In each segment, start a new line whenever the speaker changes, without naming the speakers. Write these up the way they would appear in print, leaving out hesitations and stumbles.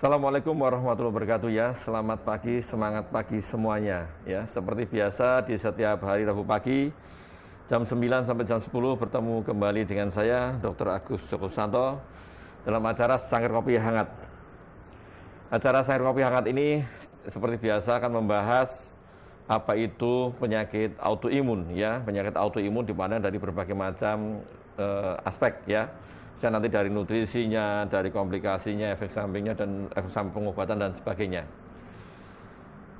Assalamualaikum warahmatullahi wabarakatuh ya. Selamat pagi, semangat pagi semuanya ya. Seperti biasa di setiap hari Rabu pagi jam 9 sampai jam 10 bertemu kembali dengan saya Dr. Agus Joko Santo dalam acara Sangkar Kopi Hangat. Acara Sangkar Kopi Hangat ini seperti biasa akan membahas apa itu penyakit autoimun ya. Penyakit autoimun dipandang dari berbagai macam aspek ya. Bisa nanti dari nutrisinya, dari komplikasinya, efek sampingnya, dan efek samping pengobatan dan sebagainya.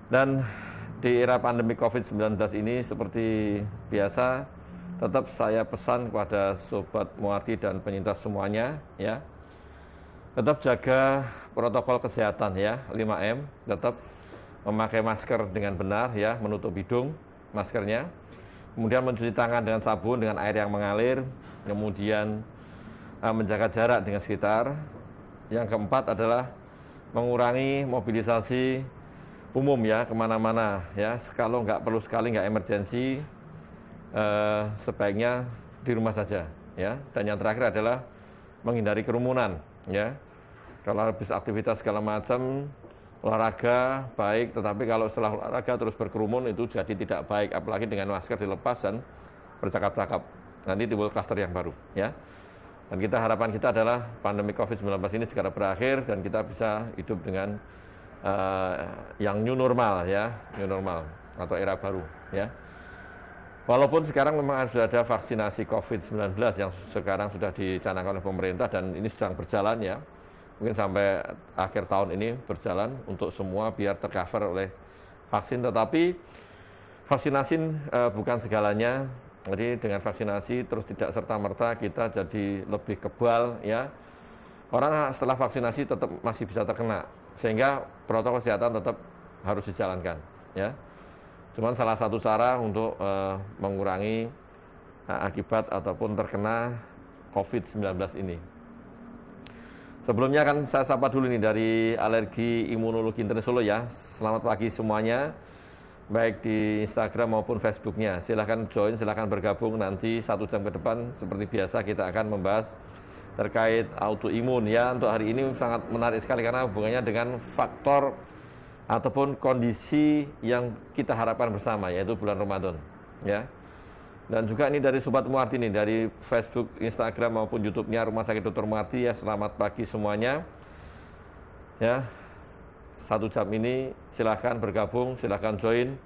Dan di era pandemi COVID-19 ini seperti biasa, tetap saya pesan kepada Sobat Muarti dan penyintas semuanya, ya, tetap jaga protokol kesehatan ya, 5M, tetap memakai masker dengan benar ya, menutup hidung maskernya, kemudian mencuci tangan dengan sabun, dengan air yang mengalir, kemudian menjaga jarak dengan sekitar. Yang keempat adalah mengurangi mobilisasi umum ya, kemana-mana ya. Kalau nggak perlu sekali, nggak emergensi, sebaiknya di rumah saja ya. Dan yang terakhir adalah menghindari kerumunan ya. Kalau habis aktivitas segala macam, olahraga baik, tetapi kalau setelah olahraga terus berkerumun itu jadi tidak baik, apalagi dengan masker dilepas dan bercakap-cakap, nanti timbul klaster yang baru ya. Dan harapan kita adalah pandemi COVID-19 ini segera berakhir dan kita bisa hidup dengan yang new normal ya, new normal atau era baru ya. Walaupun sekarang memang sudah ada vaksinasi COVID-19 yang sekarang sudah dicanangkan oleh pemerintah dan ini sedang berjalan ya. Mungkin sampai akhir tahun ini berjalan untuk semua biar tercover oleh vaksin, tetapi vaksinasi bukan segalanya. Jadi dengan vaksinasi terus tidak serta-merta kita jadi lebih kebal ya. Orang setelah vaksinasi tetap masih bisa terkena, sehingga protokol kesehatan tetap harus dijalankan ya. Cuman salah satu cara untuk mengurangi akibat ataupun terkena COVID-19 ini. Sebelumnya kan saya sapa dulu nih dari Alergi Imunologi Internasional ya. Selamat pagi semuanya. Baik di Instagram maupun Facebooknya, silahkan join, silahkan bergabung. Nanti 1 jam ke depan seperti biasa kita akan membahas terkait autoimun ya. Untuk hari ini sangat menarik sekali karena hubungannya dengan faktor ataupun kondisi yang kita harapkan bersama, yaitu bulan Ramadan ya. Dan juga ini dari Sobat Muarti nih, dari Facebook, Instagram maupun YouTube-nya Rumah Sakit Dr. Muarti ya. Selamat pagi semuanya ya. 1 jam ini silahkan bergabung, silahkan join,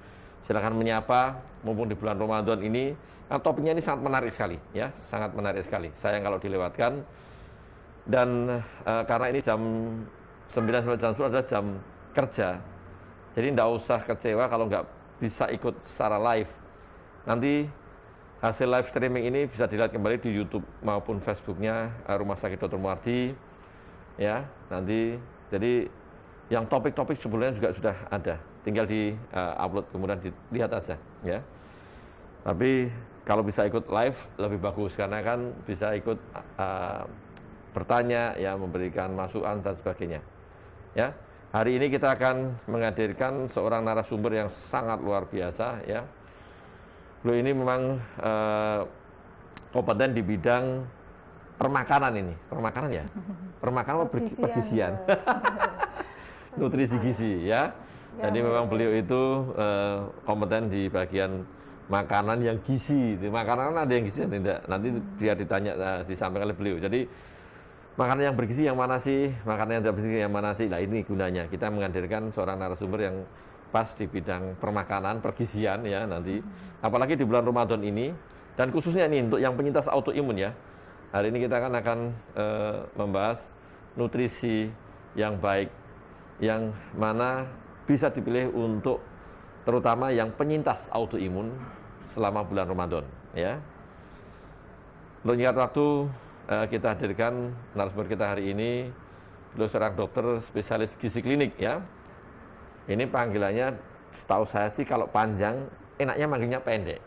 silahkan menyapa mumpung di bulan Ramadan ini. Nah, topiknya ini sangat menarik sekali ya, sangat menarik sekali. Sayang kalau dilewatkan. Dan karena ini jam 9 sampai jam 10 adalah jam kerja, jadi tidak usah kecewa kalau nggak bisa ikut secara live. Nanti hasil live streaming ini bisa dilihat kembali di YouTube maupun Facebooknya Rumah Sakit Dr. Muarti ya. Nanti jadi yang topik-topik sebelumnya juga sudah ada, tinggal di upload kemudian dilihat aja ya. Tapi kalau bisa ikut live lebih bagus karena kan bisa ikut bertanya ya, memberikan masukan dan sebagainya ya. Hari ini kita akan menghadirkan seorang narasumber yang sangat luar biasa ya. Beliau ini memang kompeten di bidang permakanan ini, permakanan ya, permakanan pergizian. Nutrisi gizi ya. Jadi memang beliau itu kompeten di bagian makanan yang gizi. Di makanan ada yang gizi tidak. Nanti biar ditanya disampaikan oleh beliau. Jadi makanan yang bergizi yang mana sih? Makanan yang tidak bergizi yang mana sih? Nah, ini gunanya kita menghadirkan seorang narasumber yang pas di bidang permakanan, pergizian ya nanti. Apalagi di bulan Ramadan ini dan khususnya ini untuk yang penyintas autoimun ya. Hari ini kita akan membahas nutrisi yang baik, yang mana bisa dipilih untuk terutama yang penyintas autoimun selama bulan Ramadan ya. Untuk nyingkat waktu kita hadirkan narasumber kita hari ini, beliau seorang dokter spesialis gizi klinik ya. Ini panggilannya setahu saya sih kalau panjang enaknya manggilnya pendek,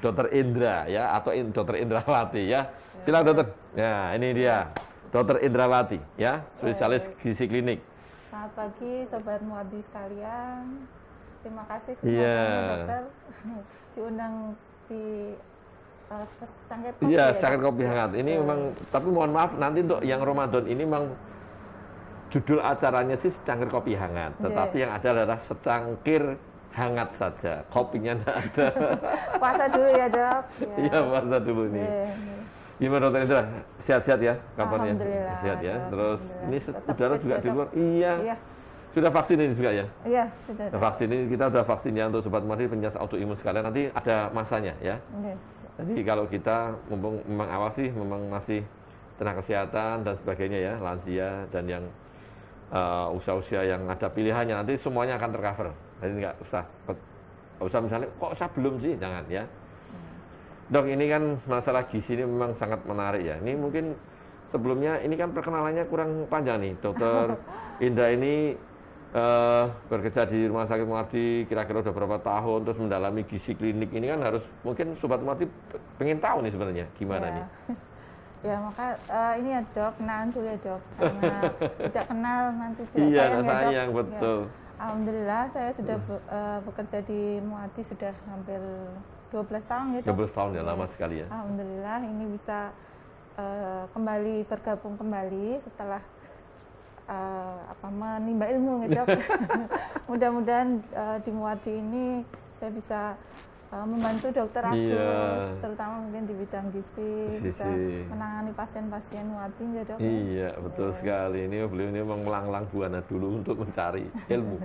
Dokter Indra ya, atau Dokter Indrawati ya. Silakan dokter. Ya ini dia Dokter Indrawati ya, spesialis gizi klinik.
Selamat pagi Sobat Muarti sekalian. Terima kasih
dokter
diundang di Sangkar
Kopi. Iya, Sangkar Kopi Hangat. Ini memang, tapi mohon maaf nanti untuk yang Ramadan ini memang judul acaranya sih secangkir kopi hangat, tetapi yang ada adalah secangkir hangat saja, kopinya enggak ada.
Puasa dulu ya dok.
Iya, puasa dulu nih. Gimana dokter Indra? Sehat-sehat ya kabarnya?
Alhamdulillah,
Sehat ya.
dok.
Terus ini
Tetap
udara
fit
juga
ya,
di
Dok.
luar. Iya.
Iya,
Sudah vaksin ini juga ya?
iya sudah.
Nah, vaksin ini kita sudah vaksin ya untuk sobat Muadi penyintas autoimun sekalian. Nanti ada masanya ya.
Oke.
Jadi kalau kita mumpung memang awal sih memang masih tenaga kesehatan dan sebagainya ya, lansia dan yang usia-usia yang ada pilihannya, nanti semuanya akan tercover. Jadi nggak usah misalnya kok saya belum sih, jangan ya. Dok, ini kan masalah gizi ini memang sangat menarik ya. Ini mungkin sebelumnya ini kan perkenalannya kurang panjang nih, Dokter Indra ini bekerja di Rumah Sakit Muadi kira-kira udah berapa tahun, terus mendalami gizi klinik ini kan harus mungkin sobat Muadi pengen tahu nih sebenarnya gimana nih.
Ya maka ini ya dok, kenalan dulu ya dok, karena tidak kenal nanti tidak
Iya,
sayang ya dok.
sayang betul.
Ya. Alhamdulillah saya sudah bekerja di Muadi sudah hampir 12 tahun ya dok.
12 tahun ya, lama sekali ya.
Alhamdulillah ini bisa kembali bergabung kembali setelah menimba ilmu ya dok. Mudah-mudahan di Muadi ini saya bisa membantu dokter Agus,
Iya.
terutama mungkin di bidang gizi, bisa menangani pasien-pasien Muadi ya dok.
Iya, betul sekali. Ini beliau ini memang melanglang buana dulu untuk mencari ilmu.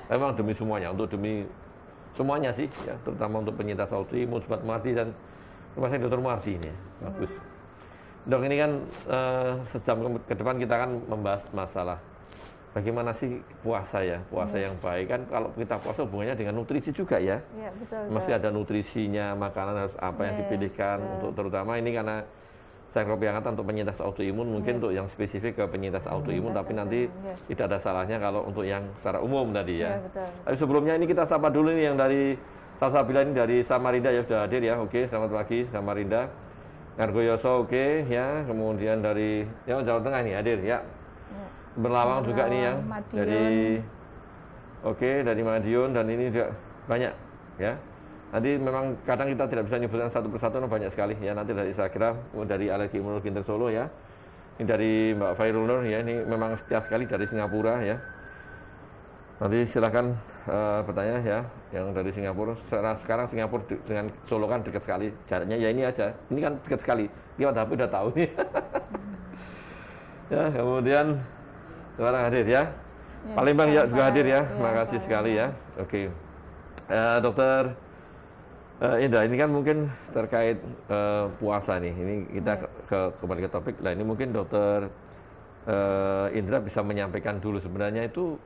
Memang demi semuanya, untuk demi semuanya sih, ya, terutama untuk penyintas autoimun, sobat Muadi dan Rumah Sakit Dr. Muadi ini. Bagus. Dok, ini kan sejam ke depan kita akan membahas masalah bagaimana sih puasa ya, puasa yang baik kan. Kalau kita puasa hubungannya dengan nutrisi juga ya.
Iya, betul.
Masih ada nutrisinya, makanan harus apa yang dipilihkan untuk terutama ini karena saya kopi hangat untuk penyintas autoimun, mungkin untuk yang spesifik ke penyintas autoimun, tapi nanti tidak ada salahnya kalau untuk yang secara umum tadi ya.
Betul.
Tapi sebelumnya ini kita sapa dulu nih yang dari Salsabila ini dari Samarinda ya sudah hadir ya. Oke, selamat pagi Samarinda. Ngargoyoso oke ya, kemudian dari Jawa Tengah nih hadir ya. Berlawang juga nih yang
Madiun.
dari Madiun dan ini juga banyak ya. Nanti memang kadang kita tidak bisa nyebutkan satu persatu, banyak sekali ya. Nanti dari Instagram, dari Alergi Imunologi Inter Solo ya. Ini dari Mbak Fairul Nur ya, ini memang setia sekali dari Singapura ya. Nanti silakan bertanya ya, yang dari Singapura. Sekarang Singapura dengan Solo kan dekat sekali jaraknya ya, ini aja. Ini kan dekat sekali. Lewat HP udah tahu nih. Ya, kemudian sekarang hadir ya. Palembang ya juga hadir ya. Terima kasih sekali ya. Oke. Dokter Indra, ini kan mungkin terkait puasa nih. Ini kita kembali ke topik. Nah, ini mungkin Dokter Indra bisa menyampaikan dulu sebenarnya itu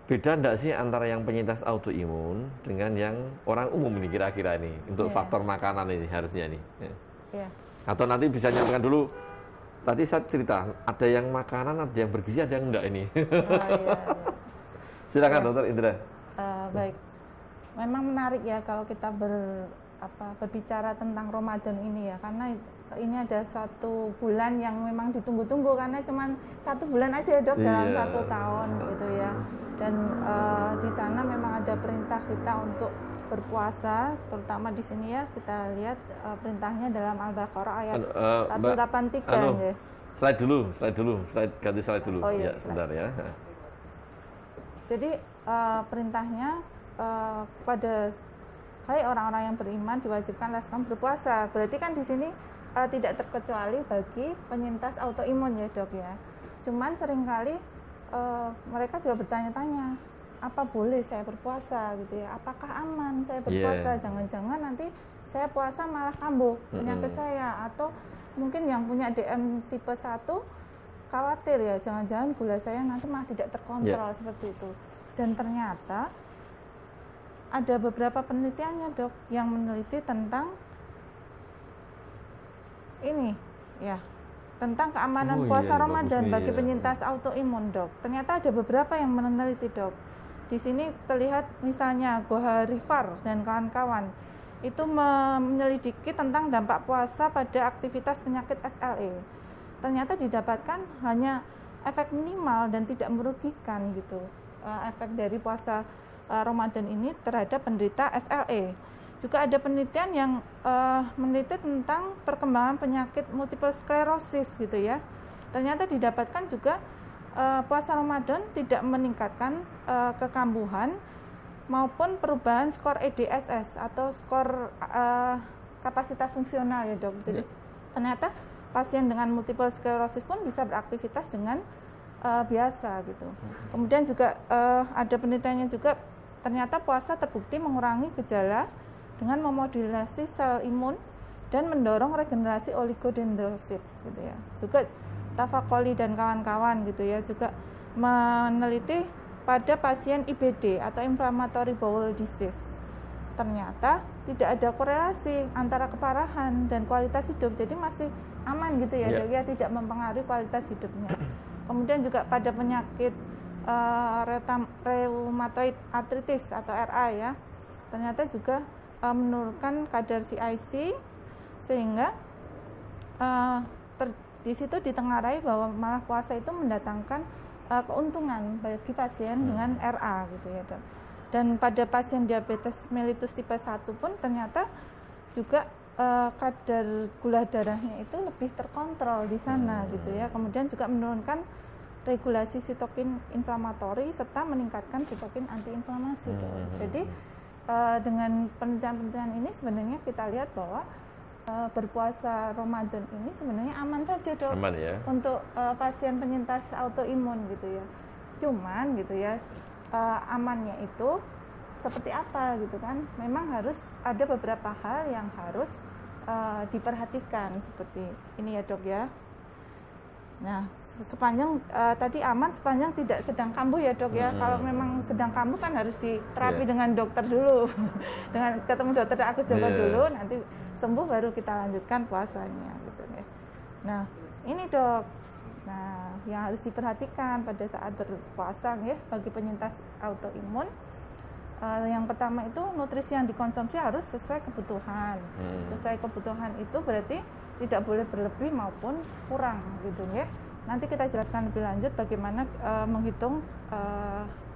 beda enggak sih antara yang penyintas autoimun dengan yang orang umum ini kira-kira ini untuk faktor makanan ini harusnya nih. Atau nanti bisa nyampaikan dulu. Tadi saya cerita ada yang makanan, ada yang bergizi, ada yang enggak ini. Silakan Dokter Indra.
Baik. Memang menarik ya kalau kita berbicara tentang Ramadan ini ya, karena ini ada suatu bulan yang memang ditunggu-tunggu karena cuma 1 bulan aja dok dalam 1 tahun gitu ya. Dan di sana memang ada perintah kita untuk berpuasa, terutama di sini ya kita lihat perintahnya dalam Al-Baqarah ayat 183 ya.
Slide dulu, ganti slide dulu.
Oh, iya,
sebentar ya.
Jadi perintahnya pada hai orang-orang yang beriman diwajibkan laksanakan berpuasa. Berarti kan di sini tidak terkecuali bagi penyintas autoimun ya dok ya. Cuman seringkali mereka juga bertanya-tanya, apa boleh saya berpuasa gitu ya? Apakah aman saya berpuasa? Jangan-jangan nanti saya puasa malah kambuh penyakit saya, atau mungkin yang punya DM tipe 1 khawatir ya, jangan-jangan gula saya nanti malah tidak terkontrol seperti itu. Dan ternyata ada beberapa penelitiannya dok yang meneliti tentang ini ya, tentang keamanan puasa Ramadan bagi penyintas autoimun dok. Ternyata ada beberapa yang meneliti dok. Di sini terlihat misalnya Goha Rifar dan kawan-kawan itu menyelidiki tentang dampak puasa pada aktivitas penyakit SLE. Ternyata didapatkan hanya efek minimal dan tidak merugikan gitu. Efek dari puasa Ramadan ini terhadap penderita SLE. Juga ada penelitian yang meneliti tentang perkembangan penyakit multiple sclerosis gitu ya. Ternyata didapatkan juga puasa Ramadan tidak meningkatkan kekambuhan maupun perubahan skor EDSS atau skor kapasitas fungsional ya dok. Jadi ternyata pasien dengan multiple sclerosis pun bisa beraktivitas dengan biasa gitu. Kemudian juga ada penelitiannya juga, ternyata puasa terbukti mengurangi gejala dengan memodulasi sel imun dan mendorong regenerasi oligodendrosit gitu ya. Juga Tafakoli dan kawan-kawan gitu ya juga meneliti pada pasien IBD atau inflammatory bowel disease. Ternyata tidak ada korelasi antara keparahan dan kualitas hidup, jadi masih aman gitu ya, dok ya, tidak mempengaruhi kualitas hidupnya. Kemudian juga pada penyakit rheumatoid arthritis atau RA ya, ternyata juga menurunkan kadar CIC sehingga di situ ditengarai bahwa malah puasa itu mendatangkan keuntungan bagi pasien dengan RA gitu ya dok. Dan pada pasien diabetes mellitus tipe 1 pun ternyata juga kadar gula darahnya itu lebih terkontrol di sana gitu ya. Kemudian juga menurunkan regulasi sitokin inflamatori serta meningkatkan sitokin antiinflamasi. Jadi dengan penelitian-penelitian ini sebenarnya kita lihat bahwa berpuasa Ramadan ini sebenarnya aman saja dok,
aman, ya?
Untuk pasien penyintas autoimun gitu ya. Cuman gitu ya, amannya itu seperti apa gitu kan? Memang harus ada beberapa hal yang harus diperhatikan seperti ini ya dok ya. Nah, sepanjang tadi aman sepanjang tidak sedang kambuh ya dok ya. Kalau memang sedang kambuh kan harus diterapi dengan dokter dulu, dengan ketemu dokter Agus Joko dulu, nanti sembuh baru kita lanjutkan puasanya gitu ya. Nah, ini dok. Nah, yang harus diperhatikan pada saat berpuasa ya bagi penyintas autoimun. Yang pertama itu nutrisi yang dikonsumsi harus sesuai kebutuhan. Sesuai kebutuhan itu berarti tidak boleh berlebih maupun kurang gitu ya. Nanti kita jelaskan lebih lanjut bagaimana menghitung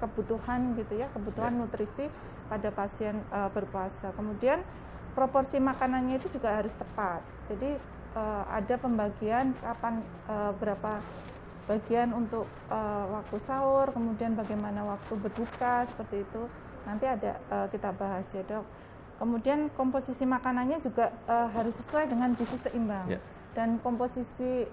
kebutuhan gitu ya, kebutuhan nutrisi pada pasien berpuasa. Kemudian proporsi makanannya itu juga harus tepat. Jadi ada pembagian kapan berapa bagian untuk waktu sahur, kemudian bagaimana waktu berbuka seperti itu. Nanti ada kita bahas ya dok. Kemudian komposisi makanannya juga harus sesuai dengan gizi seimbang. Dan komposisi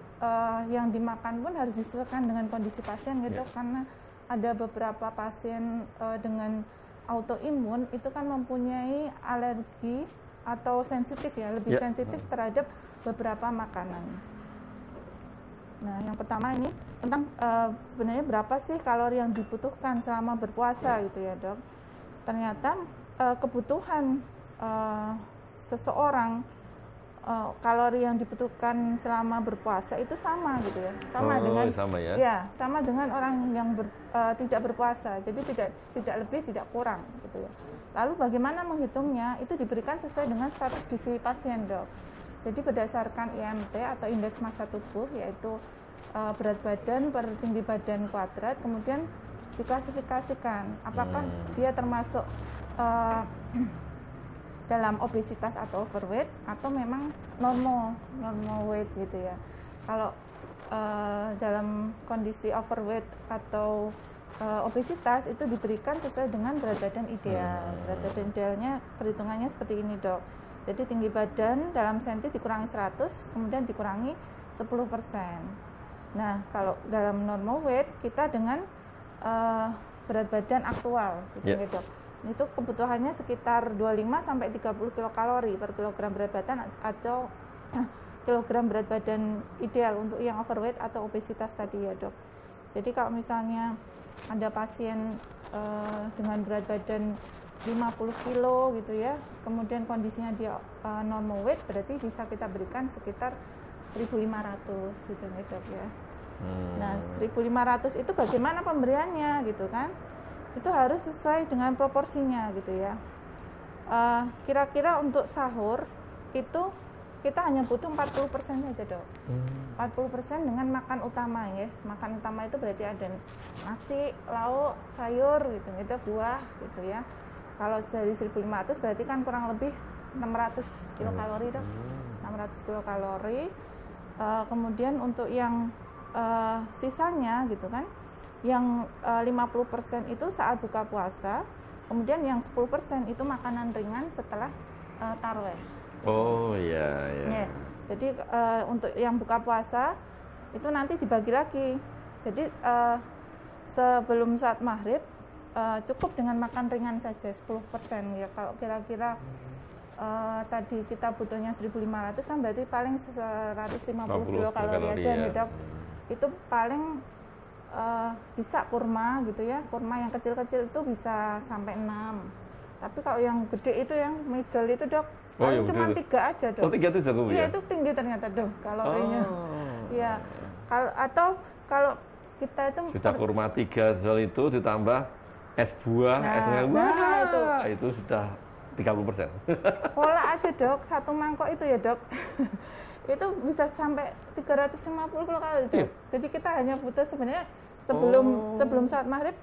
yang dimakan pun harus disesuaikan dengan kondisi pasien gitu, karena ada beberapa pasien dengan autoimun itu kan mempunyai alergi atau sensitif ya, lebih sensitif terhadap beberapa makanan. Nah, yang pertama ini tentang sebenarnya berapa sih kalori yang dibutuhkan selama berpuasa gitu ya dok. Ternyata kebutuhan seseorang kalori yang dibutuhkan selama berpuasa itu sama gitu ya, sama dengan orang yang tidak berpuasa, jadi tidak lebih tidak kurang gitu ya. Lalu bagaimana menghitungnya? Itu diberikan sesuai dengan status gizi pasien dok. Jadi berdasarkan IMT atau indeks massa tubuh, yaitu berat badan per tinggi badan kuadrat, kemudian diklasifikasikan apakah dia termasuk dalam obesitas atau overweight atau memang normal weight gitu ya. Kalau dalam kondisi overweight atau obesitas itu diberikan sesuai dengan berat badan ideal. Berat badan idealnya perhitungannya seperti ini dok. Jadi tinggi badan dalam senti dikurangi 100, kemudian dikurangi 10%. Nah, kalau dalam normal weight kita dengan berat badan aktual gitu ya dok. Itu kebutuhannya sekitar 25 sampai 30 kilokalori per kilogram berat badan atau kilogram berat badan ideal untuk yang overweight atau obesitas tadi ya dok. Jadi kalau misalnya ada pasien dengan berat badan 50 kilo gitu ya, kemudian kondisinya dia normal weight, berarti bisa kita berikan sekitar 1.500 gitu ya dok ya. Nah 1.500 itu bagaimana pemberiannya gitu kan? Itu harus sesuai dengan proporsinya gitu ya. Kira-kira untuk sahur itu kita hanya butuh 40% aja dok. 40% dengan makan utama ya. Makan utama itu berarti ada nasi, lauk, sayur gitu, itu buah gitu ya. Kalau dari 1.500 berarti kan kurang lebih 600 kilokalori dok. 600 kilokalori. Kemudian untuk yang sisanya gitu kan, yang 50% itu saat buka puasa, kemudian yang 10% itu makanan ringan setelah tarawih.
Oh iya, iya.
Ya, jadi untuk yang buka puasa itu nanti dibagi lagi. Jadi sebelum saat maghrib cukup dengan makan ringan saja 10% ya. Kalau kira-kira tadi kita butuhnya 1.500 kan berarti paling 150 kilokalori aja
ya.
Dok. Itu paling bisa kurma gitu ya. Kurma yang kecil-kecil itu bisa sampai 6. Tapi kalau yang gede itu yang middle itu Dok, paling cuma 3 aja Dok.
Oh 3 itu cukup ya?
Iya itu tinggi ternyata Dok kalorinya. Iya. Kalau kita itu
sudah kurma 3 itu ditambah es buah, esnya itu sudah 30%.
Pola aja Dok, 1 mangkok itu ya Dok. Itu bisa sampai 350 kilokalori Dok. Jadi kita hanya butuh sebenarnya sebelum saat maghrib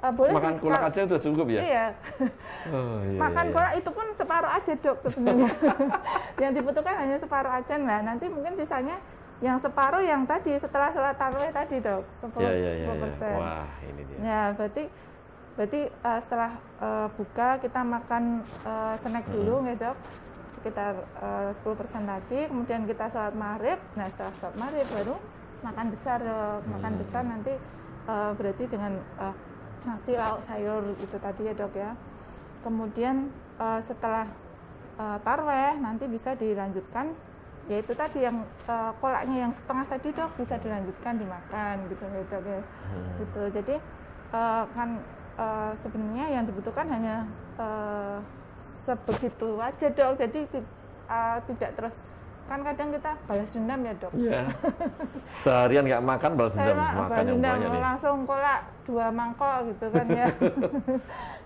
boleh
makan kolak aja udah cukup ya?
Iya. Makan kolak itu pun separuh aja Dok sebenarnya. Yang dibutuhkan hanya separuh aja. Nah nanti mungkin sisanya yang separuh yang tadi setelah sholat tarawih tadi Dok, 10%.
Wah ini dia.
Ya berarti setelah buka kita makan snack dulu ya Dok, sekitar 10% tadi, kemudian kita sholat maghrib. Nah setelah sholat maghrib baru makan besar Dok. Makan besar nanti berarti dengan nasi lauk sayur itu tadi ya Dok ya. Kemudian setelah tarawih nanti bisa dilanjutkan yaitu tadi yang kolaknya yang setengah tadi Dok, bisa dilanjutkan dimakan gitu ya Dok ya. Gitu. Jadi kan sebenarnya yang dibutuhkan hanya sebegitu aja Dok. Jadi tidak terus, kan kadang kita balas dendam ya Dok.
Iya. Seharian nggak makan balas dendam, makan yang banyak nih.
Langsung kolak 2 mangkok gitu kan ya.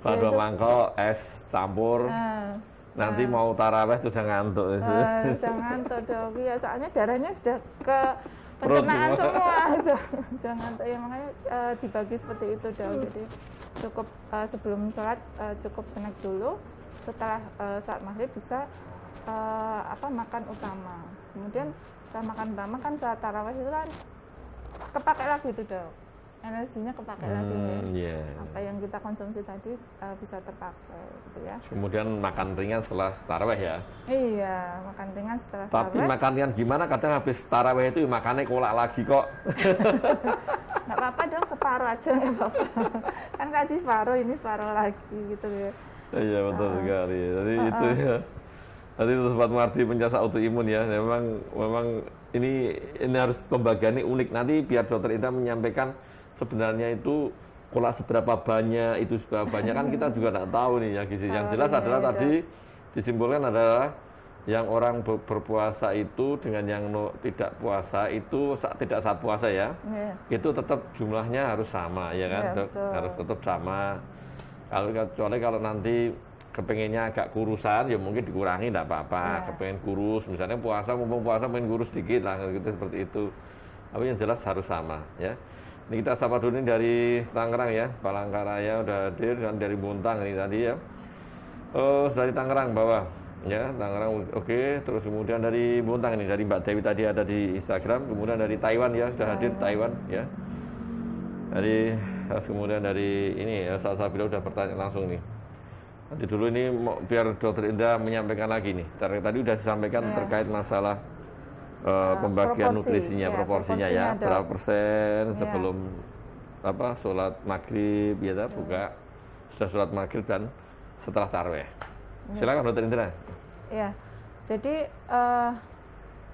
Kalau 2 mangkok es campur. Nanti mau taraweh sudah ngantuk.
Sudah ngantuk Dok. Ya soalnya darahnya sudah ke pencernaan semua. Sudah ngantuk ya, makanya dibagi seperti itu Dok. Jadi cukup sebelum sholat cukup snack dulu. Setelah saat maghrib bisa makan utama. Kemudian setelah makan utama kan sholat tarawih itu kan kepakai lagi itu Dok. Energinya kepakai lagi ya. Apa yang kita konsumsi tadi bisa terpakai gitu ya.
Kemudian makan ringan setelah tarawih ya.
Iya, makan ringan setelah
tarawih. Tapi makan ringan gimana? Kadang habis tarawih itu makannya kolak lagi kok.
Nggak apa-apa Dok, separuh aja nggak apa-apa. Kan tadi separuh, ini separuh lagi gitu ya.
Iya betul sekali. Jadi itu ya. Tadi Sobat Mardi penyakit autoimun ya. Memang ini harus pembagiannya unik. Nanti biar Dokter Indah menyampaikan sebenarnya itu kolak seberapa banyak, itu seberapa banyak kan kita juga tidak tahu nih ya gizi. Yang jelas adalah tadi disimpulkan adalah yang orang berpuasa itu dengan yang tidak puasa itu tidak saat puasa ya, itu tetap jumlahnya harus sama ya kan, harus tetap sama. Kecuali kalau nanti kepengennya agak kurusan ya mungkin dikurangi tidak apa-apa. Kepengen kurus misalnya mumpung puasa pengen kurus sedikit lah gitu, seperti itu. Tapi yang jelas harus sama ya. Ini kita sapa dulu nih dari Tangerang ya, Palangkaraya udah hadir, dan dari Bontang ini tadi ya. Dari Tangerang bawah ya, Tangerang oke. Terus kemudian dari Bontang ini, dari Mbak Dewi tadi ada di Instagram. Kemudian dari Taiwan ya, sudah hadir Taiwan ya. Kemudian dari ini Sabila udah bertanya langsung nih. Nanti dulu ini biar Dokter Indah menyampaikan lagi nih. Tadi udah disampaikan terkait masalah pembagian nutrisinya, proporsinya ya, berapa persen sebelum sholat maghrib ya, buka sudah sholat maghrib dan setelah tarawih. Silakan Dokter Indra.
Ya, jadi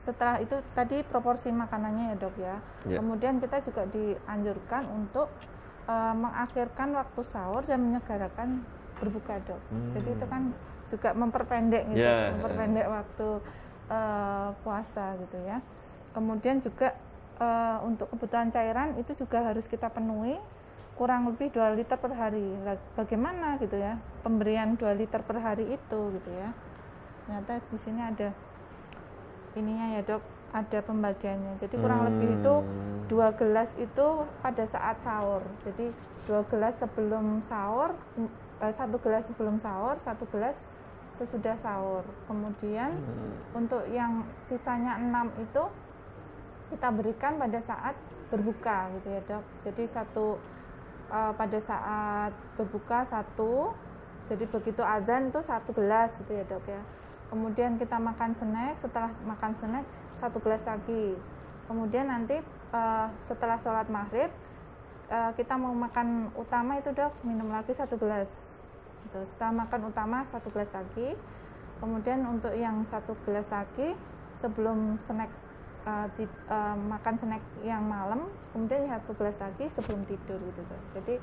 setelah itu tadi proporsi makanannya ya Dok ya. Kemudian kita juga dianjurkan untuk mengakhirkan waktu sahur dan menyegerakan berbuka Dok. Jadi itu kan juga memperpendek gitu, memperpendek waktu puasa gitu ya. Kemudian juga untuk kebutuhan cairan itu juga harus kita penuhi kurang lebih 2 liter per hari. Bagaimana gitu ya pemberian 2 liter per hari itu gitu ya. Ternyata di sini ada ininya ya Dok, ada pembagiannya. Jadi kurang lebih itu 2 gelas itu pada saat sahur. Jadi 2 gelas sebelum sahur, 1 gelas sebelum sahur, 1 gelas sesudah sahur. Kemudian untuk yang sisanya 6 itu kita berikan pada saat berbuka gitu ya dok. Jadi pada saat berbuka 1, jadi begitu azan itu 1 gelas gitu ya dok ya. Kemudian kita makan snack, setelah makan snack 1 gelas lagi. Kemudian nanti setelah sholat maghrib kita mau makan utama itu dok, minum lagi 1 gelas. Gitu. Setelah makan utama 1 gelas lagi. Kemudian untuk yang 1 gelas lagi sebelum snack makan snack yang malam, kemudian 1 gelas lagi sebelum tidur gitu dok. Jadi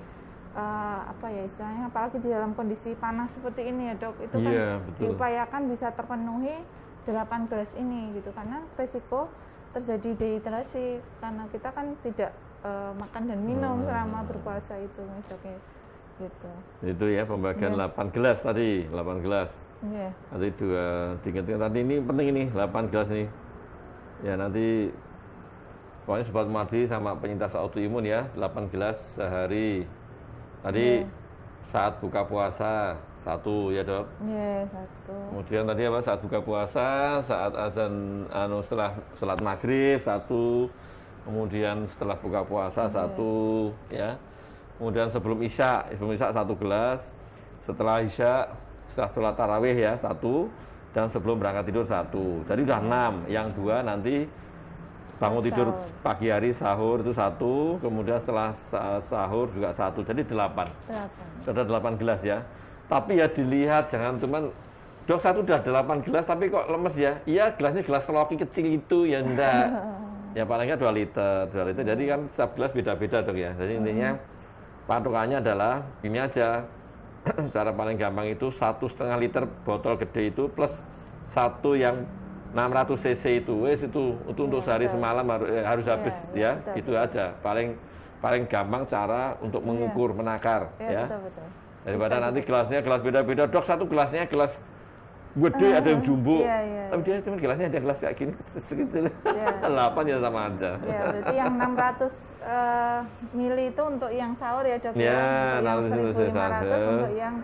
apa ya istilahnya, apalagi di dalam kondisi panas seperti ini ya dok, itu kan diupayakan bisa terpenuhi 8 gelas ini gitu, karena resiko terjadi dehidrasi karena kita kan tidak makan dan minum selama berpuasa itu dok ya. Gitu.
Itu ya pembagian 8 gelas tadi, 8 gelas.
Yeah.
Tadi 3 tadi ini penting ini 8 gelas nih. Ya nanti pokoknya sobat Muardi sama penyintas autoimun ya, 8 gelas sehari. Tadi saat buka puasa 1 ya dok.
Iya, 1.
Kemudian tadi apa? Saat buka puasa, saat azan setelah sholat maghrib 1. Kemudian setelah buka puasa 1 ya. Kemudian sebelum isya 1 gelas. Setelah isya, setelah sholat tarawih ya 1. Dan sebelum berangkat tidur 1. Jadi udah 6. Yang 2 nanti bangun tidur pagi hari sahur itu 1. Kemudian setelah sahur juga 1. Jadi 8. Sudah 8 gelas ya. Tapi ya dilihat jangan cuman dok 1 udah 8 gelas tapi kok lemes ya. Iya gelasnya gelas loki kecil itu ya enggak. Ya palingnya 2 liter. Jadi kan setiap gelas beda-beda dok ya. Jadi intinya patokannya adalah ini aja. Cara paling gampang itu 1,5 liter botol gede itu plus 1 yang 600 cc itu untuk sehari semalam harus habis ya.
Betul,
itu aja paling gampang cara untuk mengukur menakar ya.
Betul.
Daripada nanti gelasnya gelas beda-beda dok, 1 gelasnya gelas gede ada yang jumbo, tapi dia cuma gelasnya ada gelas kayak gini sekecil, 8 ya sama aja.
Ya berarti yang 600 mili itu untuk yang sahur ya dok.
Ya,
untuk yang 1.500 untuk yang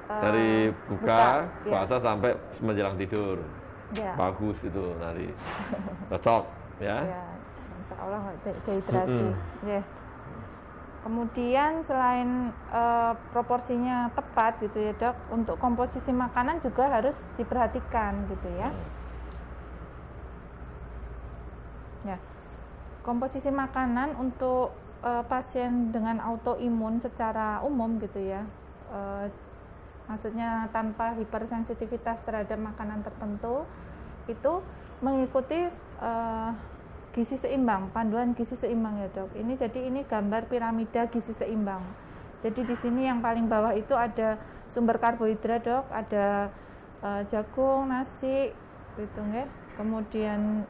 dari buka puasa sampai menjelang tidur.
Ya.
Bagus itu nanti cocok ya.
Ya, insya Allah dehidrasi. Ya. Kemudian selain proporsinya tepat gitu ya dok, untuk komposisi makanan juga harus diperhatikan gitu ya. Ya, komposisi makanan untuk pasien dengan autoimun secara umum gitu ya, maksudnya tanpa hipersensitivitas terhadap makanan tertentu, itu mengikuti gizi seimbang, panduan gizi seimbang ya dok. Ini gambar piramida gizi seimbang. Jadi di sini yang paling bawah itu ada sumber karbohidrat dok, ada jagung, nasi, gitu nggih. Kemudian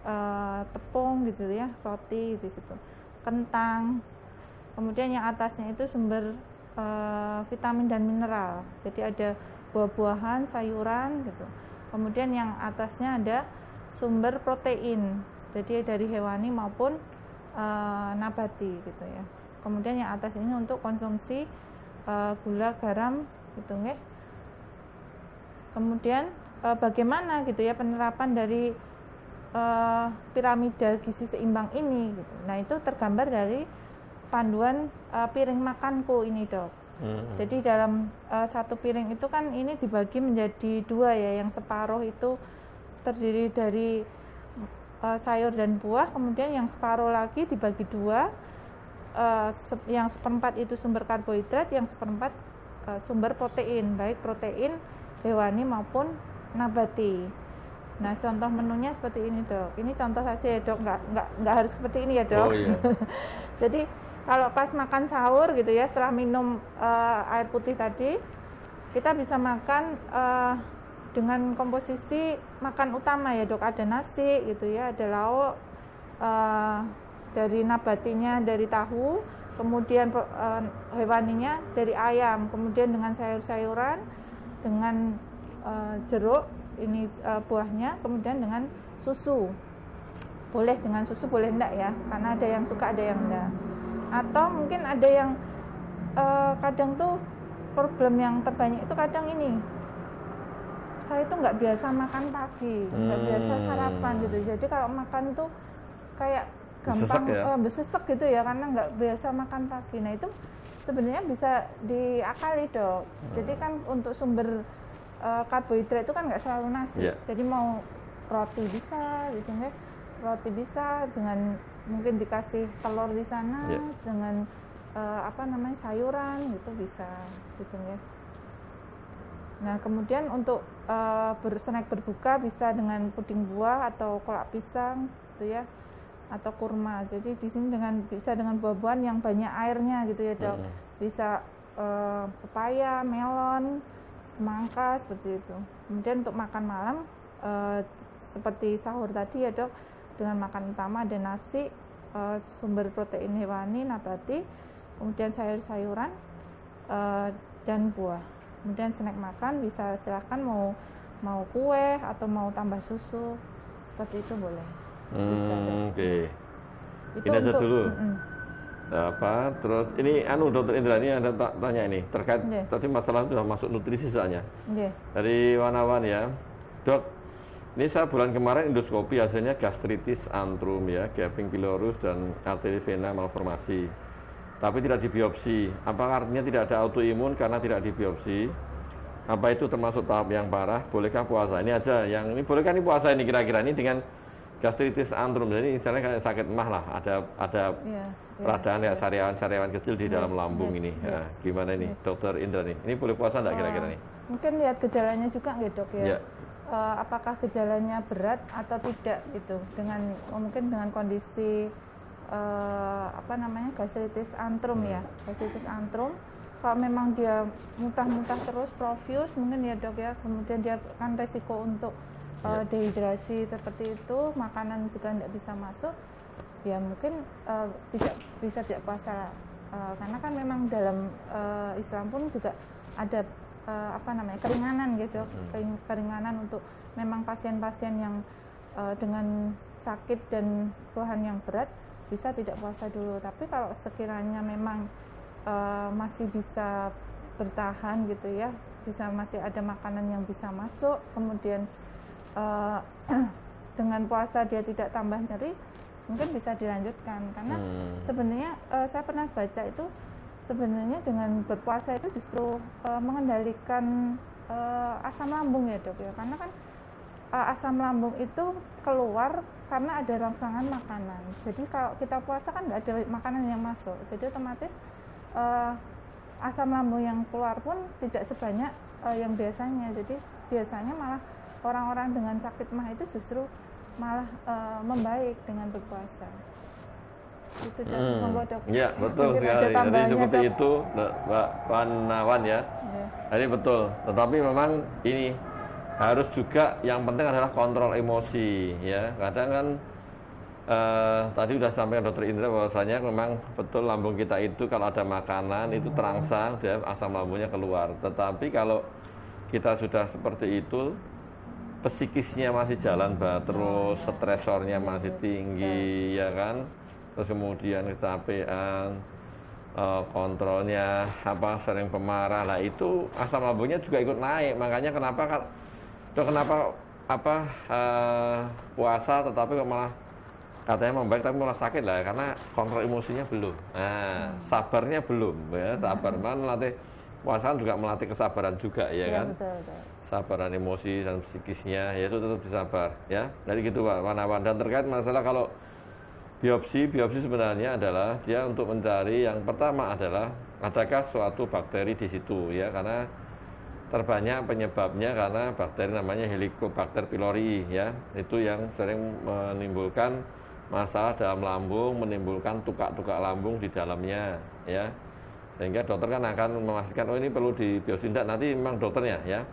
tepung gitu ya, roti di situ, kentang. Kemudian yang atasnya itu sumber vitamin dan mineral. Jadi ada buah-buahan, sayuran gitu. Kemudian yang atasnya ada sumber protein. Jadi dari hewani maupun nabati gitu ya. Kemudian yang atas ini untuk konsumsi gula, garam gitu nggih. Kemudian bagaimana gitu ya penerapan dari piramida gizi seimbang ini gitu. Nah, itu tergambar dari panduan piring makanku ini, Dok. Jadi dalam satu piring itu kan ini dibagi menjadi 2 ya, yang separuh itu terdiri dari sayur dan buah, kemudian yang separuh lagi dibagi 2, yang seperempat itu sumber karbohidrat, yang seperempat sumber protein, baik protein hewani maupun nabati. Nah, contoh menunya seperti ini dok. Ini contoh saja ya dok, nggak harus seperti ini ya dok.
Oh, iya.
Jadi kalau pas makan sahur gitu ya, setelah minum air putih tadi, kita bisa makan dengan komposisi makan utama ya dok, ada nasi gitu ya, ada lauk, dari nabatinya dari tahu, kemudian hewaninya dari ayam, kemudian dengan sayur-sayuran, dengan jeruk, ini buahnya, kemudian dengan susu. Boleh dengan susu, boleh enggak ya, karena ada yang suka, ada yang enggak. Atau mungkin ada yang kadang tuh problem yang terbanyak itu kadang ini, saya tuh nggak biasa makan pagi, nggak biasa sarapan gitu. Jadi kalau makan tuh kayak gampang
Besesek ya?
besesek gitu ya karena nggak biasa makan pagi. Nah itu sebenarnya bisa diakali dok. Jadi kan untuk sumber karbohidrat itu kan nggak selalu nasi.
Iya.
Jadi mau roti bisa, gitu kan? Roti bisa dengan mungkin dikasih telur di sana,
Iya.
dengan sayuran gitu bisa, gitu ya. Nah kemudian untuk snack berbuka bisa dengan puding buah atau kolak pisang, gitu ya, atau kurma. Jadi di sini bisa dengan buah-buahan yang banyak airnya, gitu ya dok. Bisa pepaya, melon, semangka seperti itu. Kemudian untuk makan malam seperti sahur tadi ya dok, dengan makan utama ada nasi, sumber protein hewani, nabati, kemudian sayur-sayuran dan buah. Kemudian snack makan bisa silakan mau kue atau mau tambah susu, seperti itu boleh. Bisa, dok.
Oke.
Itu
Ini aja
untuk-
dulu.
Mm-mm.
Terus ini Dokter Indra, ini ada tanya ini terkait
Iya.
tadi masalah sudah masuk nutrisi soalnya.
Iya.
Dari Wanawan ya. Dok, ini saya bulan kemarin endoskopi hasilnya gastritis antrum ya, gaping pylorus dan arteri vena malformasi. Tapi tidak dibiopsi. Apakah artinya tidak ada autoimun karena tidak dibiopsi? Apa itu termasuk tahap yang parah? Bolehkah puasa? Ini aja yang ini bolehkah ini puasa ini kira-kira ini dengan gastritis antrum. Jadi misalnya kayak sakit emah lah, ada
Iya.
peradaan ya sariawan kecil di dalam lambung
iya,
ini.
iya.
Nah, gimana ini, Dokter Indra nih? Ini boleh puasa enggak kira-kira nih?
Mungkin lihat gejalanya juga nggak dok ya?
Iya.
Apakah gejalanya berat atau tidak gitu? Mungkin dengan kondisi gastritis antrum ya, gastritis antrum. Kalau memang dia muntah-muntah terus, profuse mungkin ya dok ya, kemudian dia kan resiko untuk dehidrasi seperti itu, makanan juga tidak bisa masuk, ya mungkin tidak puasa, karena kan memang dalam Islam pun juga ada keringanan gitu, keringanan untuk memang pasien-pasien yang dengan sakit dan keluhan yang berat bisa tidak puasa dulu. Tapi kalau sekiranya memang masih bisa bertahan gitu ya, masih ada makanan yang bisa masuk, kemudian dengan puasa dia tidak tambah nyeri, mungkin bisa dilanjutkan. Karena sebenarnya saya pernah baca itu sebenarnya dengan berpuasa itu justru mengendalikan asam lambung ya dok ya, karena kan asam lambung itu keluar karena ada rangsangan makanan. Jadi kalau kita puasa kan nggak ada makanan yang masuk, jadi otomatis asam lambung yang keluar pun tidak sebanyak yang biasanya. Jadi biasanya malah orang-orang dengan sakit mah itu justru malah membaik dengan berpuasa. Itu dok.
Iya, betul
Mungkin ada
sekali. Jadi
tambahannya,
seperti
Dok.
itu, Mbak Wanawan ya.
Iya.
Ini betul. Tetapi memang ini harus juga yang penting adalah kontrol emosi ya. Kadang kan tadi sudah sampaikan Dokter Indra bahwasanya memang betul lambung kita itu kalau ada makanan itu terangsang, dia asam lambungnya keluar. Tetapi kalau kita sudah seperti itu, psikisnya masih jalan terus, stresornya masih tinggi ya kan, terus kemudian kecapean, kontrolnya sering pemarah, lah itu asam lambungnya juga ikut naik. Makanya kenapa puasa tetapi kok malah katanya membaik tapi malah sakit lah, karena kontrol emosinya belum. Nah, sabarnya belum ya, sabar melatih puasa kan juga melatih kesabaran juga ya kan.
Betul.
Sabaran emosi dan psikisnya yaitu tetap disabar ya. Jadi gitu Pak Wanawan. Dan terkait masalah kalau biopsi sebenarnya adalah dia untuk mencari yang pertama adalah adakah suatu bakteri di situ ya, karena terbanyak penyebabnya karena bakteri namanya Helicobacter pylori ya, itu yang sering menimbulkan masalah dalam lambung, menimbulkan tukak-tukak lambung di dalamnya ya, sehingga dokter kan akan memastikan ini perlu dibiopsi enggak, nanti memang dokternya ya,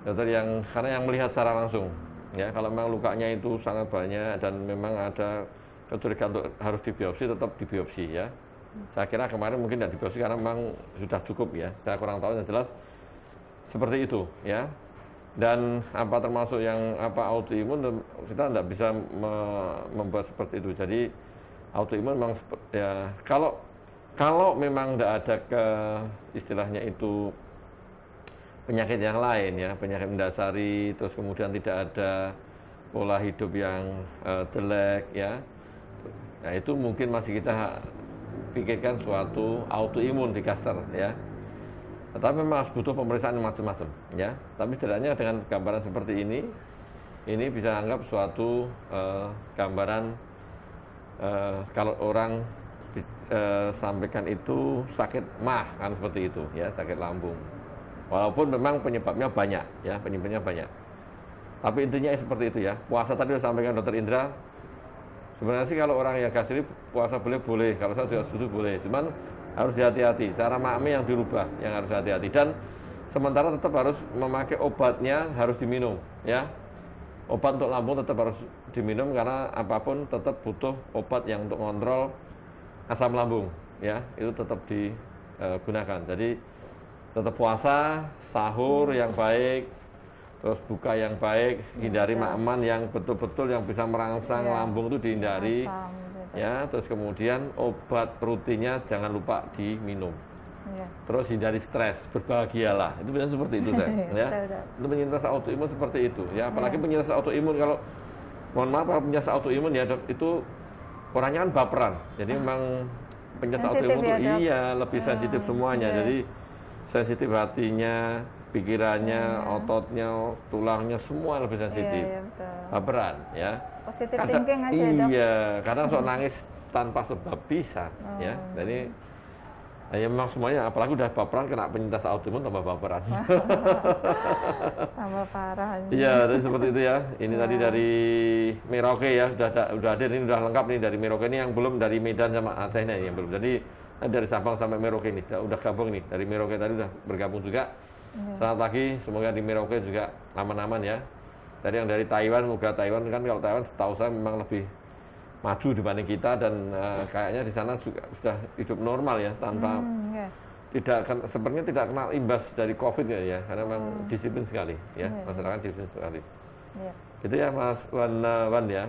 dokter yang karena yang melihat secara langsung ya. Kalau memang lukanya itu sangat banyak dan memang ada kecurigaan untuk harus dibiopsi, tetap dibiopsi ya. Saya kira kemarin mungkin tidak dibiopsi karena memang sudah cukup ya, saya kurang tahu, yang jelas seperti itu ya. Dan termasuk yang autoimun, kita tidak bisa membuat seperti itu. Jadi autoimun memang ya, kalau memang tidak ada istilahnya itu penyakit yang lain ya, penyakit mendasari, terus kemudian tidak ada pola hidup yang jelek ya, Nah itu mungkin masih kita pikirkan suatu autoimun di Caster ya. Tetapi memang harus butuh pemeriksaan macam-macam ya. Tapi setidaknya dengan gambaran seperti ini bisa anggap suatu gambaran kalau orang sampaikan itu sakit mah kan seperti itu ya, sakit lambung. Walaupun memang penyebabnya banyak ya, penyebabnya banyak. Tapi intinya seperti itu ya. Puasa tadi sudah sampaikan Dokter Indra. Sebenarnya sih kalau orang yang gastrik puasa boleh, kalau saya juga setuju boleh. Cuman harus hati-hati, cara makmi yang dirubah yang harus hati-hati. Dan sementara tetap harus memakai obatnya harus diminum ya. Obat untuk lambung tetap harus diminum karena apapun tetap butuh obat yang untuk kontrol asam lambung ya. Itu tetap digunakan. Jadi tetap puasa, sahur yang baik, terus buka yang baik, hindari makanan yang betul-betul yang bisa merangsang lambung itu dihindari. Ya, terus kemudian obat rutinnya jangan lupa diminum. Terus hindari stres, berbahagialah. Itu biasanya seperti itu saya. Ya. Itu penyintas autoimun seperti itu. Ya, apalagi penyintas autoimun kalau mohon maaf kalau penyintas autoimun ya Dok, itu orangnya kan baperan. Jadi memang penyintas autoimun itu lebih sensitif semuanya. Jadi sensitif hatinya, pikirannya, ototnya, tulangnya semua lebih sensitif. Baperan ya.
Positif thinking aja Dok.
Iya, kadang sok nangis tanpa sebab bisa ya. Jadi ya memang semuanya, apalagi udah baperan kena penyintas autoimun tambah baperan.
Tambah parah.
Iya, jadi seperti itu ya. Ini tadi dari Merauke ya, sudah hadir, ini sudah lengkap nih dari Merauke, ini yang belum dari Medan sama Aceh nih yang belum. Jadi dari Sabang sampai Merauke ini udah gabung nih, dari Merauke tadi udah bergabung juga. Selamat pagi, semoga di Merauke juga aman-aman ya. Tadi yang dari Taiwan, moga Taiwan kan, kalau Taiwan setahu saya memang lebih maju dibanding kita dan kayaknya di sana juga sudah hidup normal ya tanpa sebenarnya tidak kenal imbas dari COVID ya, karena memang disiplin sekali ya, masyarakat disiplin sekali. Gitu ya Mas Wan ya.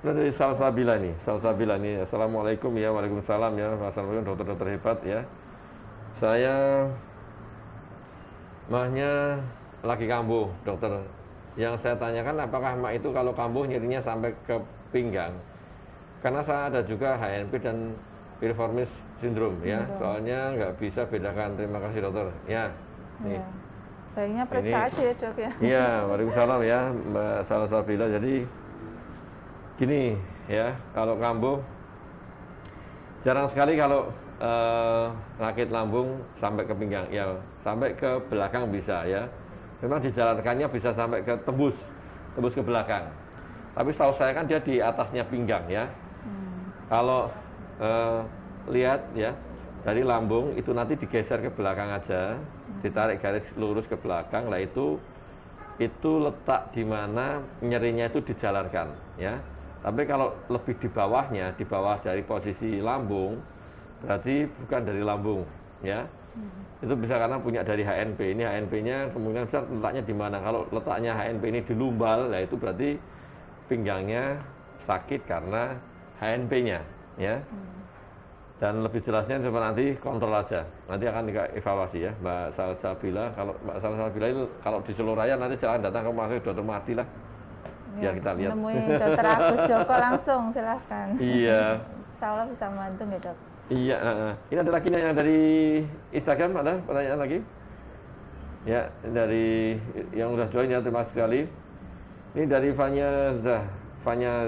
Nah, dari Salsabila nih, Assalamualaikum ya, waalaikumsalam ya, Assalamualaikum dokter-dokter hebat ya. Saya mahnya lagi kambuh dokter. Yang saya tanyakan apakah mah itu kalau kambuh nyerinya sampai ke pinggang? Karena saya ada juga HNP dan piriformis sindrom ya. Soalnya nggak bisa bedakan. Terima kasih dokter. Ya. Nih.
Baiknya periksa aja ya Dok ya.
Iya, waalaikumsalam ya Mbak Salsabila. Jadi gini ya, kalau kambuh jarang sekali kalau sakit lambung sampai ke pinggang. Ya, sampai ke belakang bisa ya. Memang dijalankannya bisa sampai ke tembus ke belakang. Tapi setahu saya kan dia di atasnya pinggang ya. Kalau lihat ya dari lambung itu nanti digeser ke belakang aja, ditarik garis lurus ke belakang, lah itu letak di mana nyerinya itu dijalarkan ya. Tapi kalau lebih di bawahnya, di bawah dari posisi lambung, berarti bukan dari lambung ya. Itu bisa karena punya dari HNP. Ini HNP-nya kemungkinan besar letaknya di mana. Kalau letaknya HNP ini di lumbal, ya itu berarti pinggangnya sakit karena HNP-nya, ya. Dan lebih jelasnya coba nanti kontrol aja. Nanti akan evaluasi ya, Mbak Salsabila. Kalau Mbak Salsabila itu kalau di Seluruh nanti silakan datang ke rumah Dokter Marti lah. Biar kita lihat.
Menemui Dokter Agus Joko langsung, silahkan.
Iya.
Insya Allah bisa membantu ya Dok.
Iya, ini ada lagi yang dari Instagram, ada pertanyaan lagi? Ya, dari yang udah join ya, terima kasih sekali. Ini dari Fanya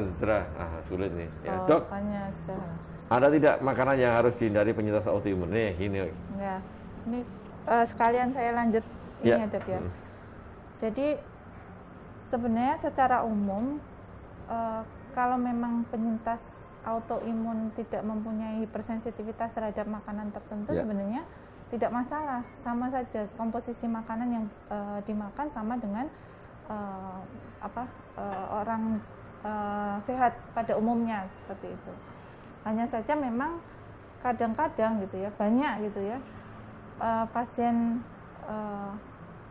Zra, sulit nih. Ya, Dok,
Fanya Zra.
ada tidak makanan yang harus dihindari penyintas autoimun? Nih, ini.
Ya, ini sekalian saya lanjut ini ya Dok ya. Jadi sebenarnya secara umum kalau memang penyintas autoimun tidak mempunyai hipersensitivitas terhadap makanan tertentu, sebenarnya tidak masalah, sama saja komposisi makanan yang dimakan sama dengan orang sehat pada umumnya seperti itu. Hanya saja memang kadang-kadang gitu ya, banyak gitu ya pasien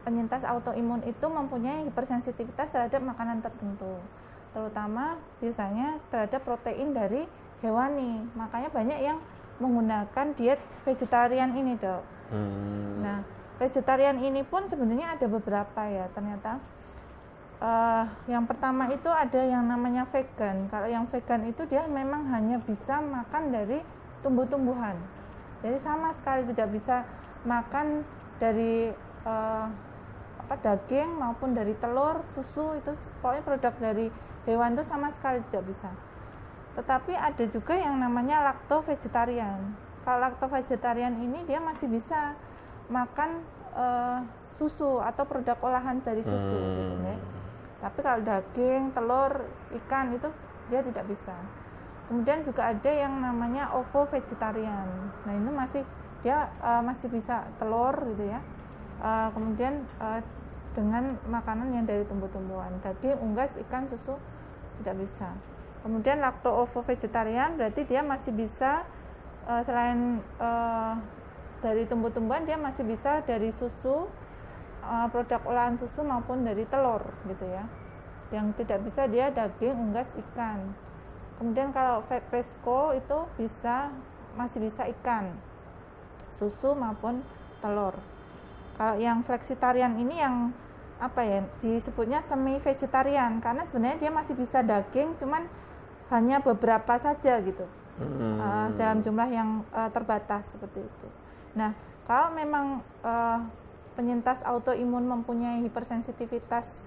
penyintas autoimun itu mempunyai hipersensitivitas terhadap makanan tertentu, terutama biasanya terhadap protein dari hewani. Makanya banyak yang menggunakan diet vegetarian ini Dok. Nah, vegetarian ini pun sebenarnya ada beberapa ya, ternyata yang pertama itu ada yang namanya vegan. Kalau yang vegan itu dia memang hanya bisa makan dari tumbuh-tumbuhan. Jadi sama sekali tidak bisa makan dari daging maupun dari telur, susu, itu pokoknya produk dari hewan itu sama sekali tidak bisa. Tetapi ada juga yang namanya lacto vegetarian. Kalau lacto vegetarian ini dia masih bisa makan susu atau produk olahan dari susu gitu ya. Tapi kalau daging, telur, ikan itu dia tidak bisa. Kemudian juga ada yang namanya ovo vegetarian. Nah, ini dia masih bisa telur gitu ya. Kemudian dengan makanan yang dari tumbuh-tumbuhan, daging, unggas, ikan, susu tidak bisa. Kemudian lacto ovo vegetarian berarti dia masih bisa selain dari tumbuh-tumbuhan, dia masih bisa dari susu, produk olahan susu maupun dari telur gitu ya. Yang tidak bisa dia daging, unggas, ikan. Kemudian kalau pesco itu masih bisa ikan, susu maupun telur. Kalau yang flexitarian ini yang disebutnya semi vegetarian, karena sebenarnya dia masih bisa daging, cuman hanya beberapa saja gitu, dalam jumlah yang terbatas seperti itu. Nah, kalau memang penyintas autoimun mempunyai hipersensitivitas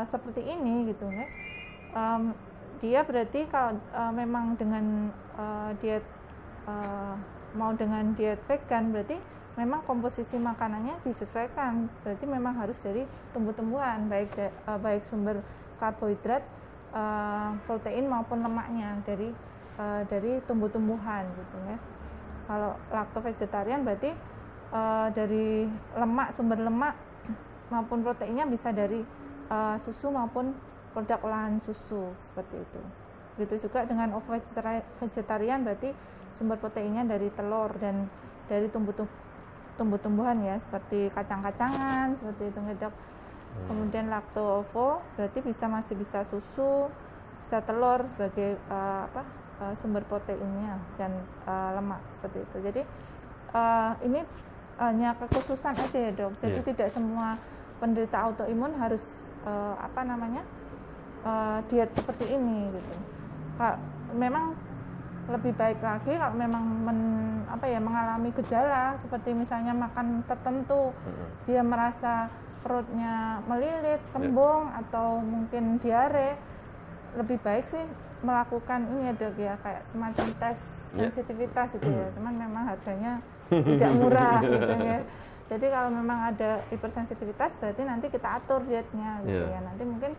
seperti ini gitu ya, dia berarti kalau memang dengan diet mau dengan diet vegan, berarti memang komposisi makanannya disesuaikan, berarti memang harus dari tumbuh-tumbuhan, baik sumber karbohidrat, protein maupun lemaknya dari tumbuh-tumbuhan gitu ya. Kalau lacto vegetarian berarti dari sumber lemak maupun proteinnya bisa dari susu maupun produk olahan susu seperti itu. Begitu juga dengan ovo vegetarian berarti sumber proteinnya dari telur dan dari tumbuh-tumbuhan ya, seperti kacang-kacangan seperti itu ngedok. Kemudian lacto ovo berarti masih bisa susu, bisa telur sebagai sumber proteinnya dan lemak seperti itu. Jadi ini hanya kekhususan aja ya dok. Jadi tidak semua penderita autoimun harus diet seperti ini gitu. Memang lebih baik lagi kalau memang mengalami gejala seperti misalnya makan tertentu, dia merasa perutnya melilit, kembung atau mungkin diare, lebih baik sih melakukan ini ya dok ya, kayak semacam tes sensitivitas gitu ya. Cuman memang harganya tidak murah gitu ya. Jadi kalau memang ada hipersensitivitas berarti nanti kita atur dietnya gitu ya. Nanti mungkin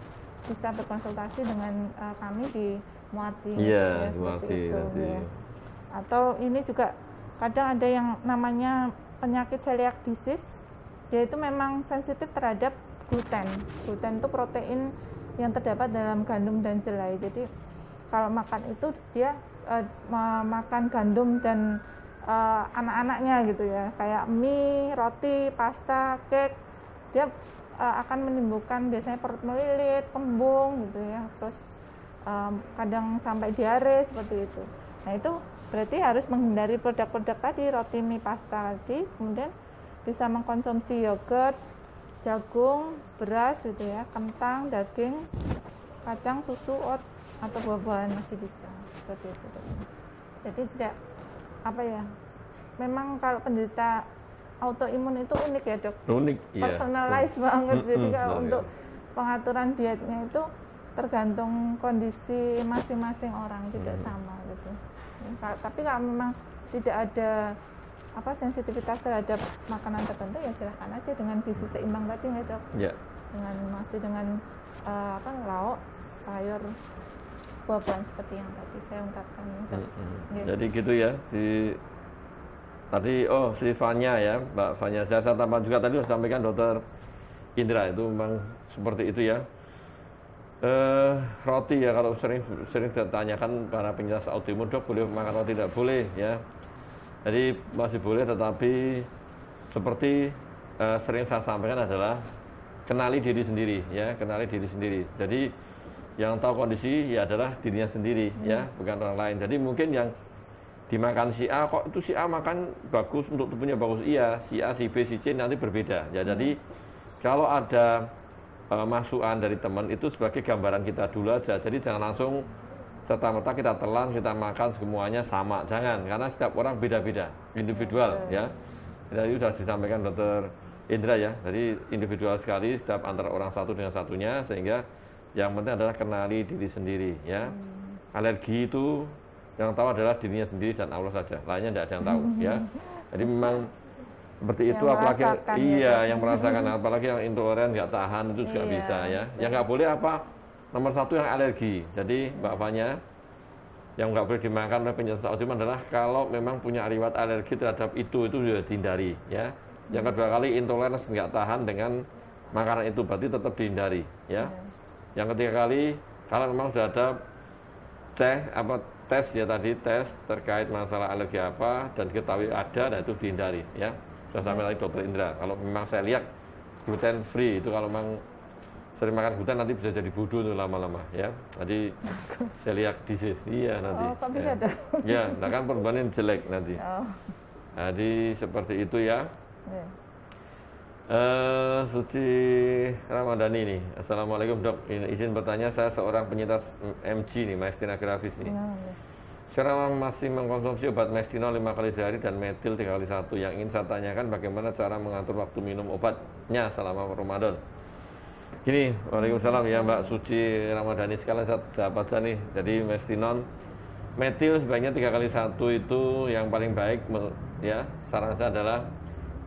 bisa berkonsultasi dengan kami di Muarti seperti itu ya. Atau ini juga kadang ada yang namanya penyakit celiac disease, dia itu memang sensitif terhadap gluten. Gluten itu protein yang terdapat dalam gandum dan jelai. Jadi kalau makan itu dia makan gandum dan anak-anaknya gitu ya, kayak mie, roti, pasta, cake, dia akan menimbulkan biasanya perut melilit, kembung gitu ya, terus kadang sampai diare seperti itu. Nah itu berarti harus menghindari produk-produk tadi, roti, mie, pasta tadi, kemudian bisa mengkonsumsi yogurt, jagung, beras gitu ya, kentang, daging, kacang, susu, oat atau buah-buahan masih bisa seperti itu. Jadi tidak memang kalau penderita autoimun itu unik ya dok,
unik,
personalize banget. Jadi kalau untuk pengaturan dietnya itu tergantung kondisi masing-masing orang, tidak sama gitu. Tapi kalau memang tidak ada sensitivitas terhadap makanan tertentu ya silahkan aja dengan gizi seimbang tadi ya dok. Dengan lauk, sayur, buah-buahan seperti yang tadi saya ungkapkan.
Jadi gitu ya, si Fanya ya, Mbak Fanya. Saya tambah juga tadi sudah sampaikan Dokter Indra, itu memang seperti itu ya. Roti ya, kalau sering ditanyakan para penyintas autoimun, dok boleh makan roti? Tidak boleh ya. Jadi masih boleh, tetapi seperti sering saya sampaikan adalah kenali diri sendiri ya, kenali diri sendiri. Jadi yang tahu kondisi ya adalah dirinya sendiri ya, bukan orang lain. Jadi mungkin yang dimakan si A, kok itu si A makan bagus, untuk tubuhnya bagus, iya, si A, si B, si C nanti berbeda ya. Jadi kalau ada masukan dari teman itu sebagai gambaran kita dulu aja. Jadi jangan langsung serta-merta kita telan, kita makan semuanya sama. Jangan, karena setiap orang beda-beda, individual ya. Jadi sudah disampaikan Dr. Indra ya. Jadi individual sekali setiap antara orang satu dengan satunya, sehingga yang penting adalah kenali diri sendiri ya. Alergi itu yang tahu adalah dirinya sendiri dan Allah saja. Lainnya tidak ada yang tahu ya. Jadi memang seperti itu, apalagi iya yang merasakan, apalagi yang intoleran nggak tahan itu juga bisa ya. Yang nggak boleh apa? Nomor satu yang alergi. Jadi Mbak Fanya, yang nggak boleh dimakan oleh penyintas autoimun adalah kalau memang punya riwayat alergi terhadap itu sudah dihindari ya. Yang kedua kali intoleransi nggak tahan dengan makanan itu, berarti tetap dihindari ya. Yang ketiga kali kalau memang sudah ada tes ya tadi, tes terkait masalah alergi apa dan diketahui ada, dan itu dihindari ya. Sudah sampai lagi Dokter Indra, kalau memang saya lihat gluten free itu kalau memang sering makan gluten nanti bisa jadi bodoh tuh lama-lama ya. Jadi celiac disease iya nanti.
Oh, kok bisa dong?
Ya, nah kan perbanin jelek nanti.
Oh.
Jadi seperti itu ya. Suci Ramadhani nih. Assalamualaikum dok. Ini izin bertanya, saya seorang penyintas MG nih, myasthenia gravis nih. Sekarang masih mengkonsumsi obat Mestinol 5 kali sehari dan metil 3 kali 1. Yang ingin saya tanyakan bagaimana cara mengatur waktu minum obatnya selama Ramadan. Gini, waalaikumsalam ya Mbak Suci Ramadhani, sekalian saya baca nih. Jadi Mestinol, metil sebaiknya 3 kali 1 itu yang paling baik ya. Saran saya adalah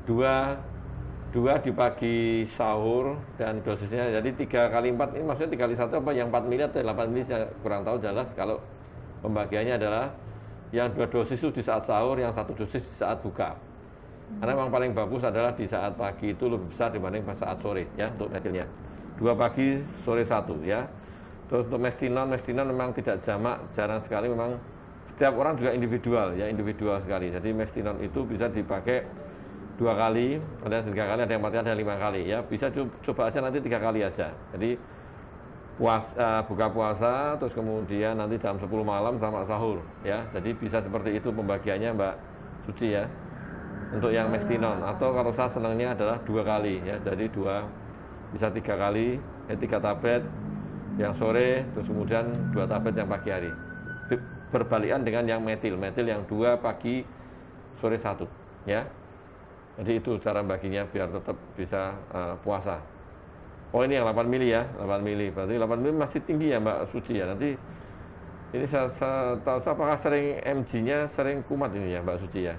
2 di pagi sahur dan dosisnya jadi 3 kali 4 ini maksudnya 3 kali 1 apa yang 4 mili atau 8 mili saya kurang tahu jelas. Kalau pembagiannya adalah yang 2 dosis itu di saat sahur, yang 1 dosis di saat buka. Karena memang paling bagus adalah di saat pagi itu lebih besar dibanding saat sore ya untuk metilnya. 2 pagi, sore 1 ya. Terus untuk Mestinol memang tidak jamak, jarang sekali, memang setiap orang juga individual ya, individual sekali. Jadi Mestinol itu bisa dipakai 2 kali, ada 3 kali, ada yang 4 kali, ada 5 kali ya. Bisa coba aja nanti 3 kali aja. Jadi buka puasa, terus kemudian nanti jam 10 malam sama sahur ya. Jadi bisa seperti itu pembagiannya Mbak Suci ya. Untuk yang Mestinol, atau kalau saya senangnya adalah 2 kali ya. Jadi 2 bisa 3 kali, 3 tablet yang sore, terus kemudian 2 tablet yang pagi hari. Berbalikan dengan yang metil yang 2 pagi, sore 1 ya. Jadi itu cara baginya biar tetap bisa puasa. Oh ini yang 8 mili ya, 8 mili. Berarti 8 mili masih tinggi ya Mbak Suci ya. Nanti ini saya tahu apakah sering MG-nya sering kumat ini ya Mbak Suci ya.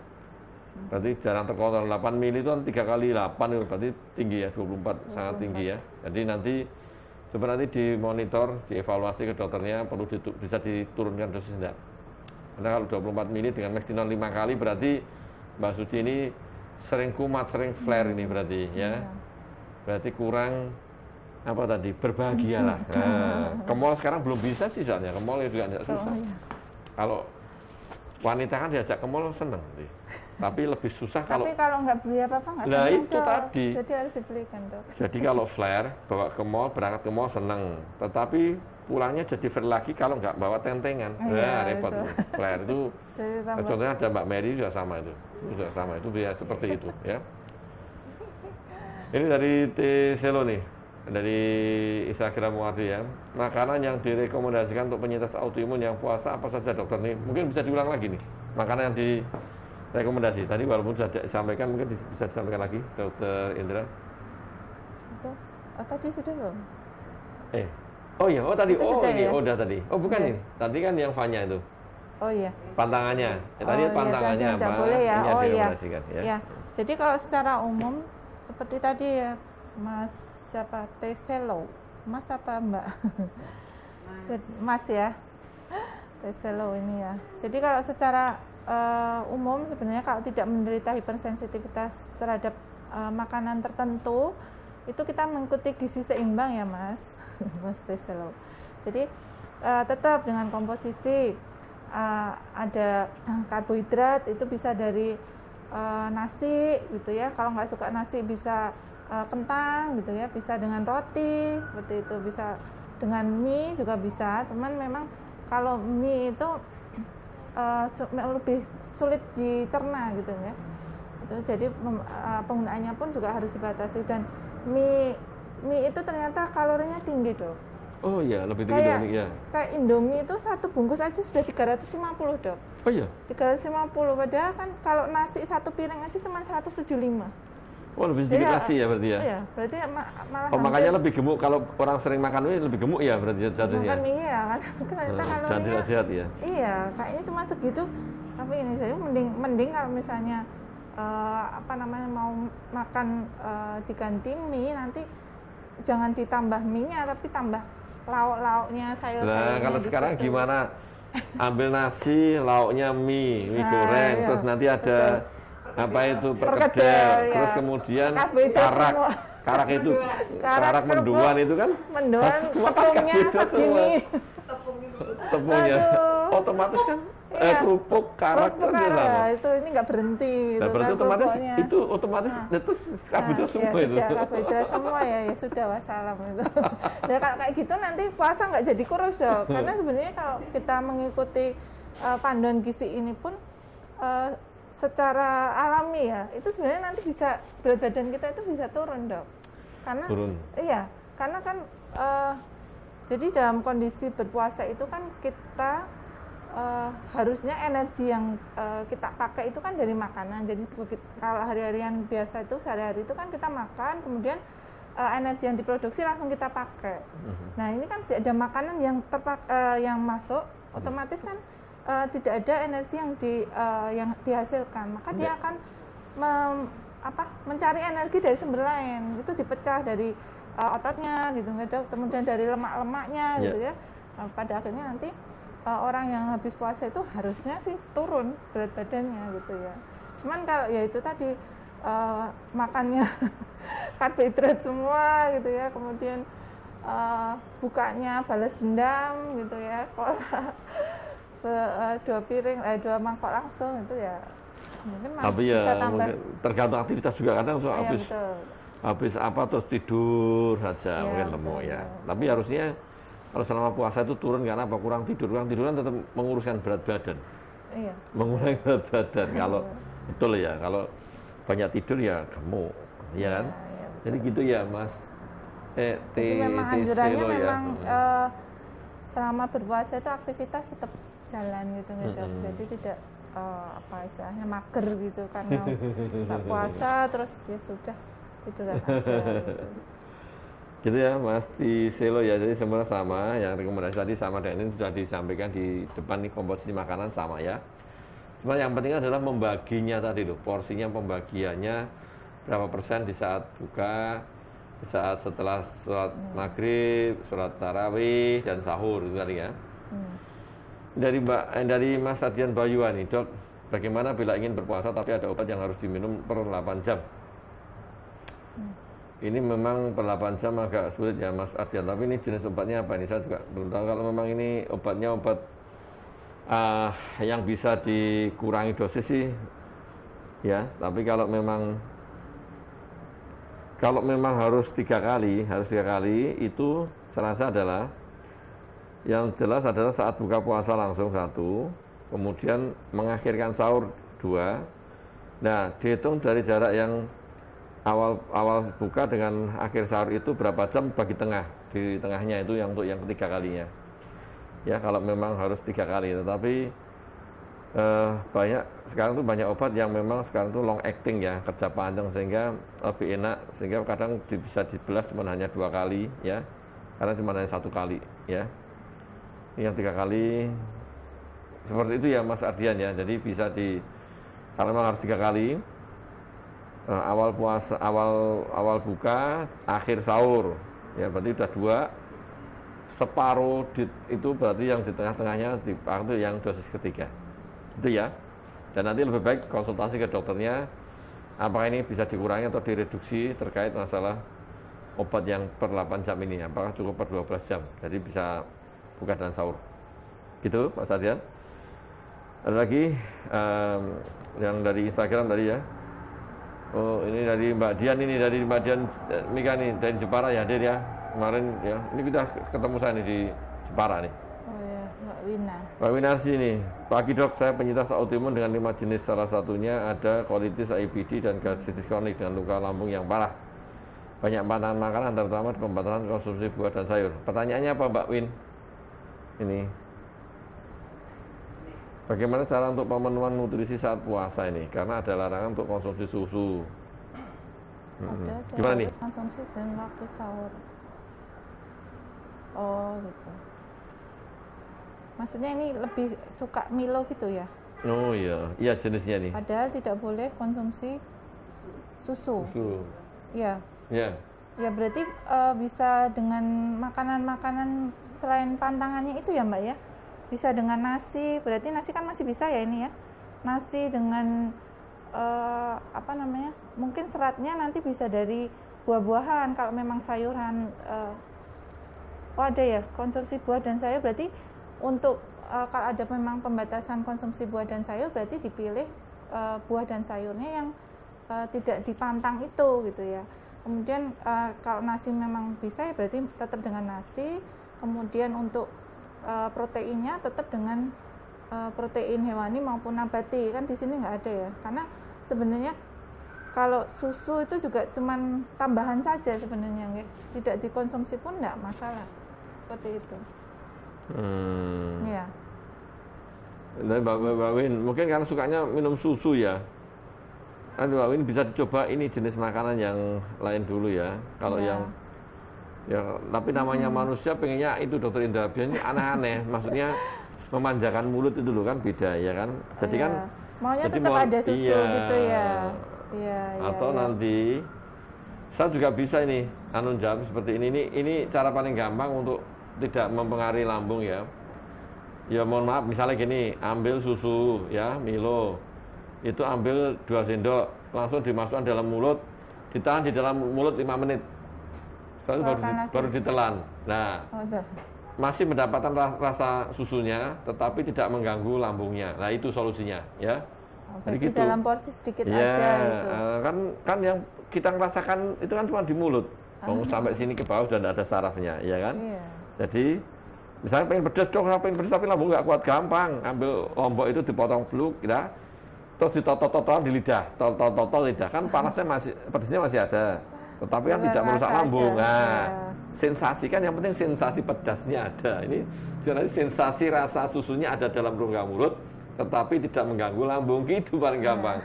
Berarti jarang terkontrol. 8 mili itu kan 3 kali 8 itu berarti tinggi ya, 24 sangat tinggi ya. Jadi nanti sebenarnya dimonitor, dievaluasi ke dokternya perlu bisa diturunkan dosis enggak. Karena kalau 24 mili dengan Mestinol 5 kali berarti Mbak Suci ini sering kumat, sering flare ini berarti ya. Berarti kurang apa tadi, berbahagialah. Nah, ke mall sekarang belum bisa sih soalnya, ke mall juga tidak susah. Kalau wanita kan diajak ke mall seneng, tapi lebih susah kalau.
Tapi kalau nggak beli apa-apa nggak seneng.
Nah itu tadi.
Jadi harus dibelikan dok.
Jadi kalau flare bawa ke mall, berangkat ke mall seneng, tetapi pulangnya jadi flare lagi kalau nggak bawa tentengan. Nah repot. Flare itu. Contohnya ada Mbak Mary juga sama itu. Juga sama itu ya seperti itu ya. Ini dari T-Selo nih. Dari Instagram Wardi ya. Makanan yang direkomendasikan untuk penyintas autoimun yang puasa apa saja dokter nih? Mungkin bisa diulang lagi nih. Makanan yang direkomendasi. Tadi walaupun sudah disampaikan, mungkin bisa disampaikan lagi Dokter Indra.
Itu tadi sudah belum?
Oh iya, oh tadi,
itu
oh ini,
ya?
oh udah tadi. Oh bukan ini, tadi kan yang Fanya itu.
Oh iya.
Pantangannya. Tadi pantangannya
iya,
apa?
Boleh ya.
Ini
Oh iya.
Ya.
Ya. Jadi kalau secara umum seperti tadi ya, Mas siapa? T-Selo. Mas apa Mbak? Mas ya. T-Selo ini ya. Jadi kalau secara umum sebenarnya kalau tidak menderita hipersensitivitas terhadap makanan tertentu, itu kita mengikuti gizi seimbang ya Mas. Mas T-Selo. Jadi tetap dengan komposisi ada karbohidrat itu bisa dari nasi gitu ya. Kalau nggak suka nasi bisa kentang gitu ya, bisa dengan roti seperti itu, bisa dengan mie juga bisa. Cuman memang kalau mie itu lebih sulit dicerna gitu ya. Itu jadi penggunaannya pun juga harus dibatasi, dan mie mie itu ternyata kalorinya tinggi, Dok.
Oh iya, lebih tinggi dari ya.
Kayak Indomie itu satu bungkus aja sudah 350, Dok.
Oh iya.
350, padahal kan kalau nasi satu piring aja cuma 175.
Oh, lebih sedikit nasi ya berarti ya.
Iya, berarti malah
Oh, makanya lebih gemuk kalau orang sering makan mie lebih gemuk ya berarti jatuhnya.
makan mie ya kan. Ternyata kalorinya
dan tidak sehat ya.
Iya, kayaknya cuma segitu. Tapi ini saya mending kalau misalnya mau makan diganti mie, nanti jangan ditambah mie-nya tapi tambah lauk-lauknya, sayur-sayurnya.
Nah, kalau sekarang gimana? Ambil nasi, lauknya mie goreng,
iya.
terus nanti ada apa itu
Perkedel,
perkedel,
ya.
terus kemudian
Karbohidrat
karak itu,
Karak
karak mendoan itu kan
mendoan,
makan
tepungnya
karbohidrat semua.
segini.
Tepungnya,
Aduh.
otomatis kan
Iya.
kerupuk, karak
Kerupuk
kan
karak,
sama.
itu ini nggak berhenti.
Nah, berarti
kan
otomatis
kerupuknya.
itu karbohidrat semua
ya
itu.
sudah, karbohidrat semua ya sudah wassalam itu. Ya kalau kayak gitu nanti puasa nggak jadi kurus, Dok. Karena sebenarnya kalau kita mengikuti panduan gizi ini pun secara alami ya, itu sebenarnya nanti bisa berat badan kita itu bisa turun, Dok. Karena iya, karena kan jadi dalam kondisi berpuasa itu kan kita harusnya energi yang kita pakai itu kan dari makanan. Jadi kalau hari-harian biasa itu sehari-hari itu kan kita makan, kemudian energi yang diproduksi langsung kita pakai. Nah ini kan tidak ada makanan yang masuk, otomatis kan tidak ada energi yang dihasilkan. Maka dia akan mencari energi dari sumber lain. Itu dipecah dari ototnya gitu, kemudian dari lemak-lemaknya gitu ya. Pada akhirnya nanti orang yang habis puasa itu harusnya sih turun berat badannya gitu ya. Cuman kalau ya itu tadi makannya karbohidrat semua gitu ya, kemudian bukanya balas dendam gitu ya, dua piring, dua mangkok langsung itu ya. Mungkin
tapi ya mungkin tergantung aktivitas juga, kadang habis apa terus tidur saja mungkin lemu ya. Tapi harusnya kalau selama puasa itu turun karena apa? Kurang tiduran tetap menguruskan berat badan.
Iya.
Mengurangi berat badan. Kalau betul ya, kalau banyak tidur ya gemuk, ya kan?
Iya,
jadi gitu ya, Mas.
Jadi memang anjurannya memang selama berpuasa itu aktivitas tetap jalan gitu, jadi tidak istilahnya mager gitu karena nggak puasa terus ya sudah tiduran aja. Gitu.
Gitu ya Mas di Selo ya, jadi semua sama, yang rekomendasi tadi sama dengan ini sudah disampaikan di depan nih, komposisi makanan sama ya. Cuma yang penting adalah membaginya tadi loh, porsinya pembagiannya berapa persen di saat buka, di saat setelah sholat maghrib, sholat tarawih dan sahur itu tadi ya. Dari Mas Adian Bayuan nih, Dok, bagaimana bila ingin berpuasa tapi ada obat yang harus diminum per 8 jam? Ini memang per 8 jam agak sulit ya Mas Ardian, tapi ini jenis obatnya apa? Ini saya juga belum tahu. Kalau memang ini obatnya obat yang bisa dikurangi dosis sih ya, tapi kalau memang harus tiga kali itu saya rasa adalah yang jelas adalah saat buka puasa langsung 1, kemudian mengakhirkan sahur 2. Nah, dihitung dari jarak yang awal buka dengan akhir sahur itu berapa jam bagi tengah, di tengahnya itu yang untuk yang ketiga kalinya ya, kalau memang harus 3 kali. Tetapi sekarang tuh banyak obat yang memang sekarang tuh long acting ya, kerja panjang sehingga lebih enak, sehingga kadang bisa dibelah cuma hanya 2 kali ya, karena cuma hanya 1 kali ya. Yang 3 kali seperti itu ya Mas Ardian ya. Jadi bisa kalau memang harus 3 kali, awal puasa, awal buka, akhir sahur ya, berarti udah 2, separuh itu berarti yang di tengah-tengahnya itu yang dosis ketiga itu ya. Dan nanti lebih baik konsultasi ke dokternya apakah ini bisa dikurangi atau direduksi terkait masalah obat yang per 8 jam ini, apakah cukup per 12 jam, jadi bisa buka dan sahur gitu Mas Ardian. Ada lagi yang dari Instagram tadi ya. Oh, ini dari Mbak Dian, Mika nih, dari Jepara ya, hadir ya kemarin ya. Ini kita ketemu saya nih di Jepara nih.
Oh ya, Mbak Wina.
Mbak Winarsi nih, pagi Dok, saya penyintas autoimun dengan 5 jenis, salah satunya ada colitis, IBD dan gastritis kronik dengan luka lambung yang parah. banyak pantangan makanan, terutama di pembatasan konsumsi buah dan sayur. Pertanyaannya apa, Mbak Win? Ini. Bagaimana cara untuk pemenuhan nutrisi saat puasa ini? Karena ada larangan untuk konsumsi susu.
Ada
Gimana nih?
konsumsi dan waktu sahur. Oh gitu. Maksudnya ini lebih suka Milo gitu ya?
Oh iya, iya jenisnya nih.
Padahal tidak boleh konsumsi susu.
Susu.
Ya,
Ya.
ya berarti bisa dengan makanan-makanan selain pantangannya itu ya Mbak ya? Bisa dengan nasi, berarti nasi kan masih bisa ya ini ya? Nasi dengan apa namanya? Mungkin seratnya nanti bisa dari buah-buahan kalau memang sayuran. Oh ada ya konsumsi buah dan sayur, berarti untuk kalau ada memang pembatasan konsumsi buah dan sayur berarti dipilih buah dan sayurnya yang tidak dipantang itu gitu ya. Kemudian kalau nasi memang bisa ya berarti tetap dengan nasi. Kemudian untuk proteinnya tetap dengan protein hewani maupun nabati, kan di sini nggak ada ya. Karena sebenarnya kalau susu itu juga cuman tambahan saja sebenarnya, tidak dikonsumsi pun nggak masalah seperti itu. Ya.
Dari Mbak Win, mungkin karena sukanya minum susu ya. Nanti Mbak Win bisa dicoba ini jenis makanan yang lain dulu ya. Kalau
Ya.
yang ya, tapi namanya manusia pengennya itu Dokter Indra, ini aneh-aneh. Maksudnya memanjakan mulut itu loh kan beda ya kan. Jadi kan
maunya
jadi
tetap ada susu
iya.
gitu ya. Iya,
Atau
iya.
nanti saya juga bisa ini jawab seperti ini. Ini cara paling gampang untuk tidak mempengaruhi lambung ya. Ya mohon maaf, misalnya gini, ambil susu ya, Milo. Itu ambil 2 sendok, langsung dimasukkan dalam mulut, ditahan di dalam mulut 5 menit. Setelah itu baru ditelan. Nah, masih mendapatkan rasa susunya, tetapi tidak mengganggu lambungnya. Nah, itu solusinya ya.
Jadi gitu. Dalam porsi sedikit
ya,
aja itu.
Kan yang kita merasakan itu kan cuma di mulut. Sampai sini ke bawah sudah tidak ada sarafnya, ya kan?
Iya.
Jadi misalnya pengen pedas, pengen pedas tapi lambung nggak kuat, gampang. Ambil lombok itu dipotong bluk, ya. Terus ditotol di lidah, totol lidah. Kan pedasnya masih ada. Tetapi kan tidak merusak lambung. Nah, sensasi kan yang penting sensasi pedasnya ada. Ini jadi sensasi rasa susunya ada dalam rongga mulut, tetapi tidak mengganggu lambung, gitu paling gampang.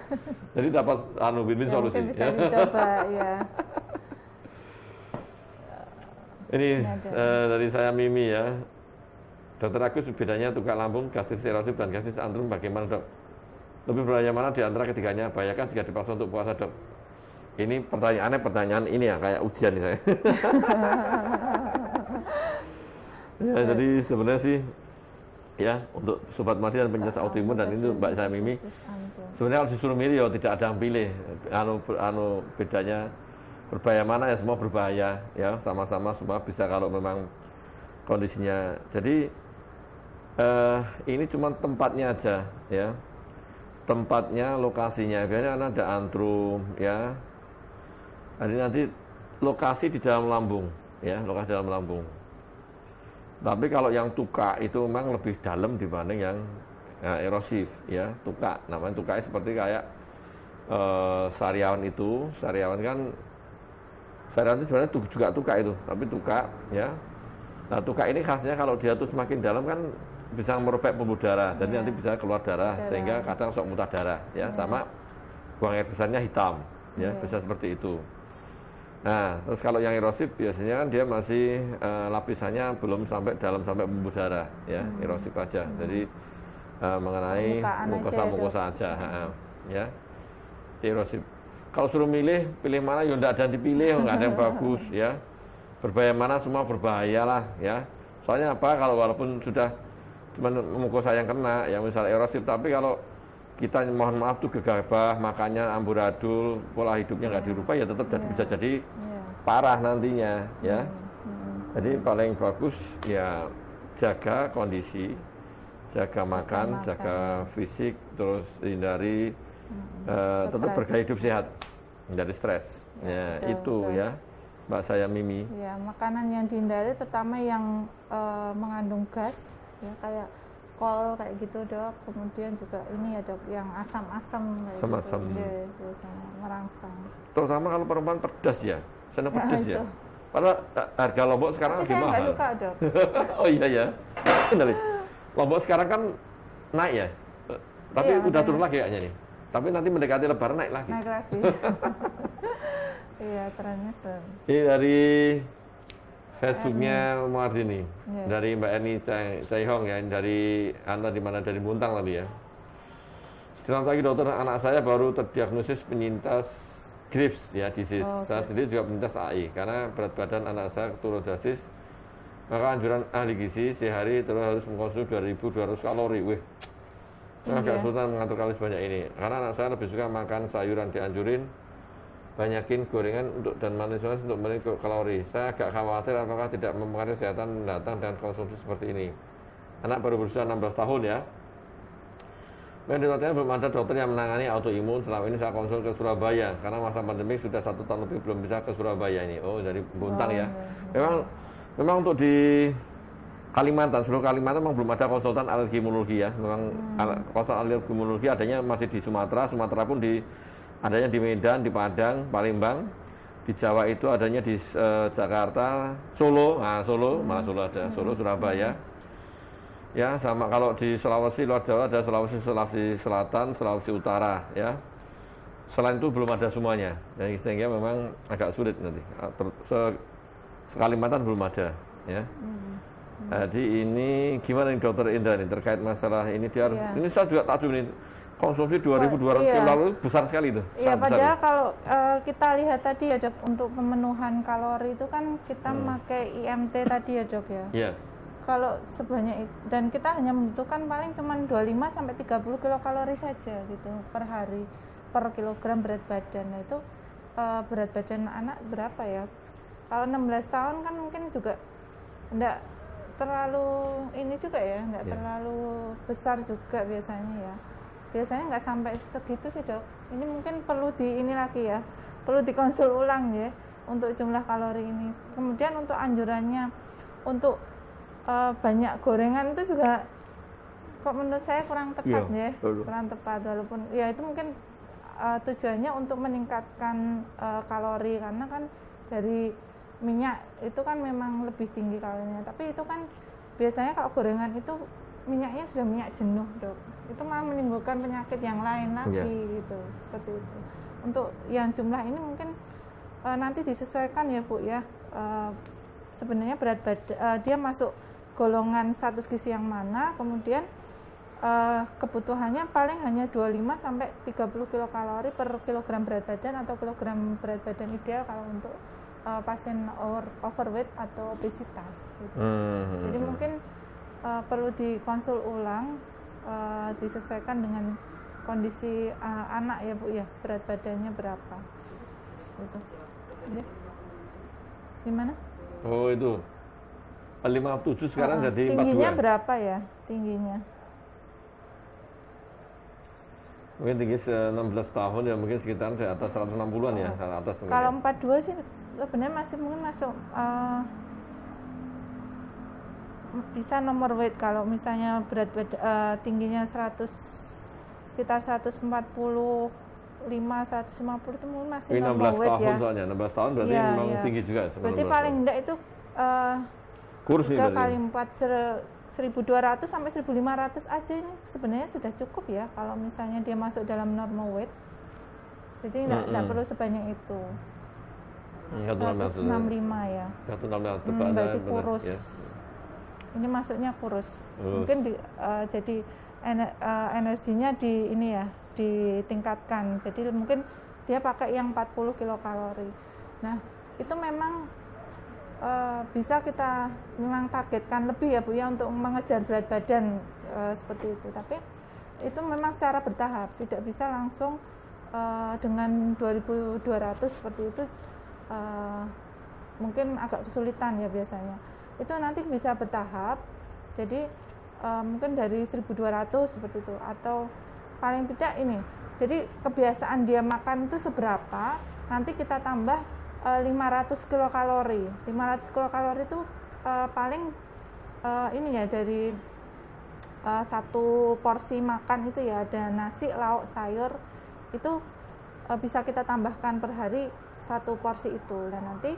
Jadi dapat win-win solusi.
Bisa dicoba, ya.
Ini dari saya Mimi ya. Dokter Agus, bedanya tukak lambung, gastris erosif dan gastris antrum bagaimana dok? Lebih berbahaya mana di antara ketiganya? Bahayakan jika dipaksa untuk puasa dok? Ini pertanyaan ini ya kayak ujian nih saya. Ya, jadi sebenarnya sih ya untuk sobat Madi dan penyintas autoimun dan ini Mbak saya Mimi. Sebenarnya kalau disuruh milih ya tidak ada yang pilih. Bedanya berbahaya mana ya, semua berbahaya ya, sama-sama semua bisa kalau memang kondisinya. Jadi ini cuma tempatnya aja ya. Tempatnya, lokasinya. Biasanya ada antrum ya. Nanti lokasi di dalam lambung ya, lokasi dalam lambung. Tapi kalau yang tukak itu memang lebih dalam dibanding yang erosif ya, tukak. Namanya tukak seperti kayak sariawan itu. Sariawan itu sebenarnya juga tukak itu, tapi tukak ya. Nah, tukak ini khasnya kalau dia tuh semakin dalam kan bisa merobek pembuluh darah, jadi nanti bisa keluar darah, sehingga kadang sok muntah darah ya, sama buang air besarnya hitam ya, bisa seperti itu. Nah, terus kalau yang erosif biasanya kan dia masih lapisannya belum sampai dalam sampai pembuluh darah ya, erosif aja. Jadi mengenai mukosa aja ya. Erosif. Kalau suruh pilih mana ya enggak ada yang dipilih, enggak ada yang bagus ya. Berbahaya mana, semua berbahaya lah ya. Soalnya apa, kalau walaupun sudah cuma mukosa yang kena ya, misalnya erosif, tapi kalau kita mohon maaf tuh gegabah, makannya amburadul, pola hidupnya nggak dirubah ya tetap bisa jadi parah nantinya ya. Jadi paling bagus ya jaga kondisi, jaga makan, jaga fisik, terus hindari tetap bergaya hidup sehat, hindari stres. Ya, itu ya Mbak saya Mimi.
Ya, makanan yang dihindari terutama yang mengandung gas ya, kayak kol kayak gitu dok, kemudian juga ini ya dok yang asam-asam kayak
Asam-asam.
gitu, merangsang.
Terutama kalau perempuan pedas ya. Senang
Nah,
pedes ya.
itu.
Padahal harga Lombok sekarang
Tapi
lagi
saya nggak
mahal.
suka, Dok.
Oh iya ya. Benar. Lombok sekarang kan naik ya. Tapi
Iya,
udah
makanya.
turun lagi kayaknya nih. Tapi nanti mendekati lebaran naik lagi.
Naik lagi. Iya, trennya
Ini dari Facebooknya Mardini,
Iya.
dari Mbak Eni Caihong ya, dari Anda di mana, dari Muntang tadi ya. Selamat pagi dokter, anak saya baru terdiagnosis penyintas Graves ya, disease.
Oh,
Saya sendiri juga penyintas AI karena berat badan anak saya keturunan. Maka anjuran ahli gizi sehari terus harus mengkonsumsi 2.200 kalori. Wih, saya agak kesulitan mengatur kalori sebanyak ini. Karena anak saya lebih suka makan sayuran, dianjurin banyakin gorengan dan manis untuk meningkatkan kalori. Saya agak khawatir apakah tidak mempengaruhi kesehatan mendatang dengan konsumsi seperti ini. Anak baru berusia 16 tahun ya. Menurutnya belum ada dokter yang menangani autoimun. Selama ini saya konsul ke Surabaya karena masa pandemi sudah 1 tahun lebih belum bisa ke Surabaya ini. Oh, dari Muntang ya. Memang untuk di Kalimantan, seluruh Kalimantan memang belum ada konsultan alergi imunologi ya. Memang konsultan alergi imunologi adanya masih di Sumatera. Sumatera pun adanya di Medan, di Padang, Palembang. Di Jawa itu adanya di Jakarta, Solo. Nah, malah Solo ada, Solo, Surabaya. Ya, sama kalau di Sulawesi, luar Jawa ada Sulawesi Selatan, Sulawesi Utara ya. Selain itu belum ada semuanya. Sehingga memang agak sulit nanti. Kalimantan belum ada ya. Jadi ini gimana nih dokter Indra nih terkait masalah ini dia harus, ini saya juga takjub nih, konsumsi 2.200 kalori besar sekali itu.
Iya, padahal kalau kita lihat tadi ya Dok, untuk pemenuhan kalori itu kan kita memakai IMT tadi ya Dok ya.
Iya.
Kalau sebanyak itu, dan kita hanya membutuhkan paling cuma 25 sampai 30 kilokalori saja gitu per hari per kilogram berat badan. Nah, itu berat badan anak berapa ya? Kalau 16 tahun kan mungkin juga enggak terlalu ini juga ya, enggak terlalu besar juga biasanya ya. Biasanya nggak sampai segitu sih Dok. Ini mungkin perlu ini lagi ya, perlu dikonsul ulang ya untuk jumlah kalori ini. Kemudian untuk anjurannya untuk banyak gorengan itu juga kok menurut saya kurang tepat ya, kurang tepat, walaupun ya itu mungkin tujuannya untuk meningkatkan kalori karena kan dari minyak itu kan memang lebih tinggi kalorinya, tapi itu kan biasanya kalau gorengan itu minyaknya sudah minyak jenuh Dok, itu malah menimbulkan penyakit yang lain lagi gitu, seperti itu. Untuk yang jumlah ini mungkin nanti disesuaikan ya Bu ya, sebenarnya berat badan dia masuk golongan status gizi yang mana, kemudian kebutuhannya paling hanya 25 sampai 30 kilokalori per kilogram berat badan atau kilogram berat badan ideal kalau untuk pasien overweight atau obesitas gitu. Jadi mungkin perlu dikonsul ulang, disesuaikan dengan kondisi anak ya Bu ya, berat badannya berapa gitu. Gimana?
Oh itu 57 sekarang jadi 42.
Tingginya berapa ya tingginya?
Mungkin tinggi 16 tahun ya, mungkin sekitar di atas 160-an ya, atas.
Kalau 42 sih sebenarnya masih mungkin masuk bisa nomor weight. Kalau misalnya berat tingginya 100 sekitar 145 150 itu mungkin masih normal weight ya. 16
tahun soalnya, 16 tahun berarti memang tinggi juga.
Berarti paling enggak itu
kurus
3 kali 4 1.200 sampai 1.500 aja ini sebenarnya sudah cukup ya kalau misalnya dia masuk dalam normal weight. Jadi enggak perlu sebanyak itu. 165 ya.
165
berarti kurus. Ya. Ini masuknya kurus. Mungkin jadi energinya ditingkatkan. Jadi mungkin dia pakai yang 40 kilokalori. Nah, itu memang bisa kita memang targetkan lebih ya Bu ya untuk mengejar berat badan seperti itu. Tapi itu memang secara bertahap, tidak bisa langsung dengan 2.200 seperti itu. Mungkin agak kesulitan ya biasanya. Itu nanti bisa bertahap. Jadi mungkin dari 1.200 seperti itu, atau paling tidak ini. Jadi kebiasaan dia makan itu seberapa, nanti kita tambah 500 kilokalori. 500 kilokalori itu paling ini ya dari satu porsi makan itu ya ada nasi, lauk, sayur itu bisa kita tambahkan per hari 1 porsi itu. Dan nanti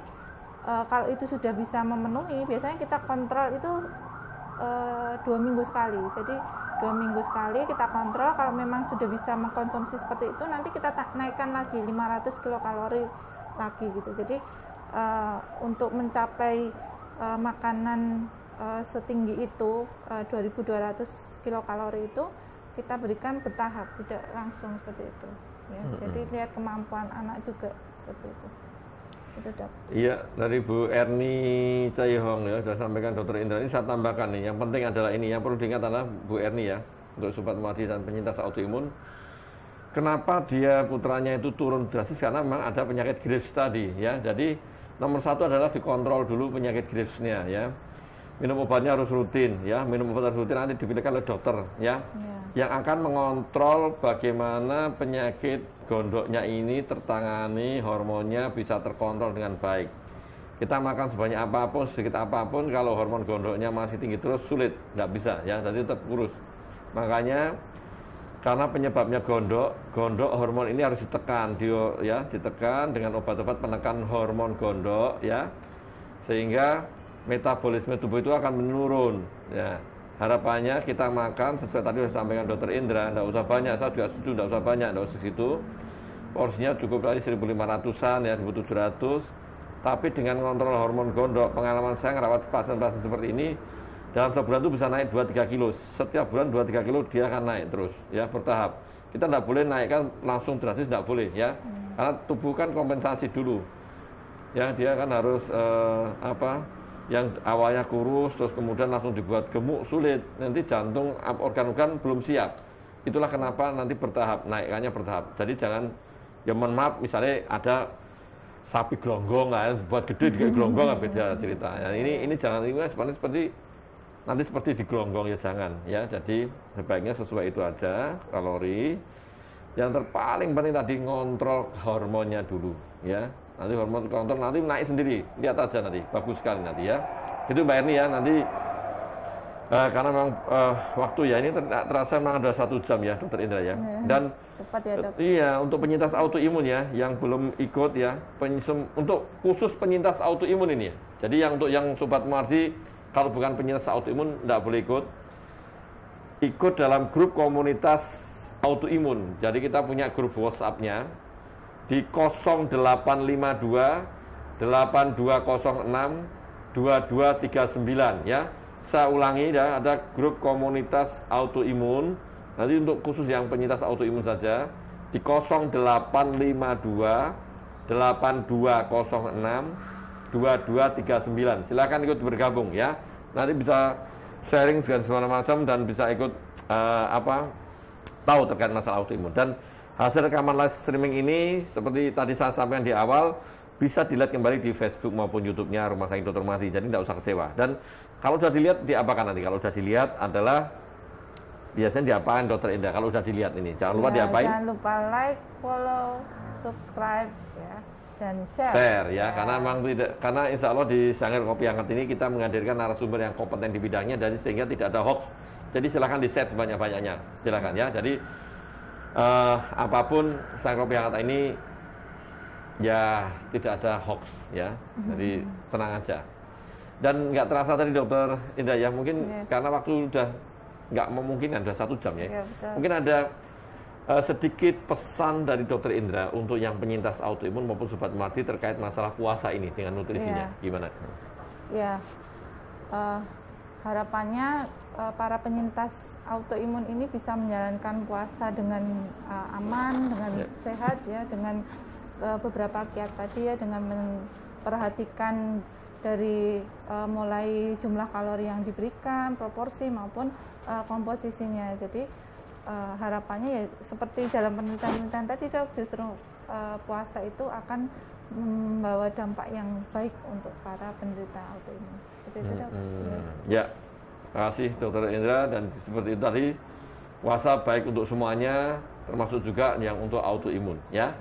kalau itu sudah bisa memenuhi, biasanya kita kontrol itu 2 minggu sekali. Jadi 2 minggu sekali kita kontrol, kalau memang sudah bisa mengkonsumsi seperti itu, nanti kita naikkan lagi 500 kilokalori lagi gitu. Jadi untuk mencapai makanan setinggi itu 2200 kilokalori itu kita berikan bertahap, tidak langsung seperti itu ya. Jadi lihat kemampuan anak juga seperti itu. Itu Dok.
Iya, dari Bu Erni Caihong ya sudah sampaikan Dokter Indra. Ini saya tambahkan nih, yang penting adalah ini, yang perlu diingat adalah Bu Erni ya, untuk Sobat Muardi dan penyintas autoimun. Kenapa dia putranya itu turun drastis? Karena memang ada penyakit Graves tadi ya. Jadi nomor 1 adalah dikontrol dulu penyakit Graves-nya ya. Minum obatnya harus rutin ya, minum obat harus rutin, nanti dipilihkan oleh dokter ya. Yang akan mengontrol bagaimana penyakit gondoknya ini tertangani, hormonnya bisa terkontrol dengan baik. Kita makan sebanyak apapun, sedikit apapun, kalau hormon gondoknya masih tinggi terus sulit, nggak bisa ya, jadi tetap kurus. Makanya karena penyebabnya gondok hormon ini harus ditekan, ditekan dengan obat-obat penekan hormon gondok ya, sehingga metabolisme tubuh itu akan menurun ya. Harapannya kita makan sesuai tadi sudah sampaikan Dokter Indra, tidak usah banyak, saya juga setuju, tidak usah banyak, tidak usah segitu. Porsinya cukup tadi 1.500-an ya, 1.700. Tapi dengan kontrol hormon gondok, pengalaman saya merawat pasien-pasien seperti ini, dalam sebulan itu bisa naik 2-3 kilo. Setiap bulan 2-3 kilo dia akan naik terus ya, bertahap. Kita tidak boleh naikkan langsung drastis, tidak boleh ya. Karena tubuh kan kompensasi dulu. Ya, dia kan harus yang awalnya kurus terus kemudian langsung dibuat gemuk sulit, nanti jantung, organ-organ belum siap. Itulah kenapa nanti bertahap, naikannya bertahap. Jadi jangan, ya mohon maaf, misalnya ada sapi gelonggong kan, buat gede di gelonggong beda cerita. Ya, ini jangan, ini seperti di gelonggong ya, jangan ya. Jadi sebaiknya sesuai itu aja kalori. Yang terpaling penting tadi ngontrol hormonnya dulu ya. Nanti hormon kontrol, nanti naik sendiri, lihat aja nanti, bagus sekali nanti ya. Itu Mbak Erni ya, nanti karena memang waktu ya ini terasa memang ada 1 jam ya Dokter Indra ya. Dan
cepat ya Dok.
Iya, untuk penyintas autoimun ya, yang belum ikut ya, untuk khusus penyintas autoimun ini ya. Jadi untuk yang Sobat Muardi, kalau bukan penyintas autoimun tidak boleh ikut dalam grup komunitas autoimun. Jadi kita punya grup WhatsApp-nya di 0852 8206 2239 ya. Saya ulangi ya, ada grup komunitas autoimun. Nanti untuk khusus yang penyintas autoimun saja di 0852 8206 2239. Silakan ikut bergabung ya. Nanti bisa sharing segala macam dan bisa ikut tahu terkait masalah autoimun. Dan hasil rekaman live streaming ini seperti tadi saya sampaikan di awal, bisa dilihat kembali di Facebook maupun YouTube-nya Rumah Sakit Dr. Muardi. Jadi tidak usah kecewa. Dan kalau sudah dilihat, diapakan nanti? Kalau sudah dilihat adalah biasanya diapain Dokter Indra? Kalau sudah dilihat ini, jangan lupa diapain?
Jangan lupa like, follow, subscribe ya, dan share.
Share ya, karena insya Allah di Sanggar Kopi Hangat ini kita menghadirkan narasumber yang kompeten di bidangnya, dan sehingga tidak ada hoax. Jadi silakan di-share sebanyak-banyaknya, silakan ya. Jadi apapun Sanggar Kopi Hangat ini ya tidak ada hoax ya, jadi tenang aja. Dan nggak terasa tadi Dokter Indra ya, mungkin karena waktu udah nggak memungkinkan, udah 1 jam ya. Mungkin ada sedikit pesan dari Dokter Indra untuk yang penyintas autoimun maupun Sobat Muardi terkait masalah puasa ini dengan nutrisinya, gimana?
Ya, harapannya para penyintas autoimun ini bisa menjalankan puasa dengan aman, dengan sehat ya, dengan beberapa kiat tadi ya, dengan memperhatikan dari mulai jumlah kalori yang diberikan, proporsi maupun komposisinya. Jadi harapannya ya seperti dalam penelitian tadi Dok, justru puasa itu akan membawa dampak yang baik untuk para penderita autoimun. Seperti itu Dok.
Ya. Terima kasih Dokter Indra, dan seperti itu tadi, puasa baik untuk semuanya, termasuk juga yang untuk autoimun ya.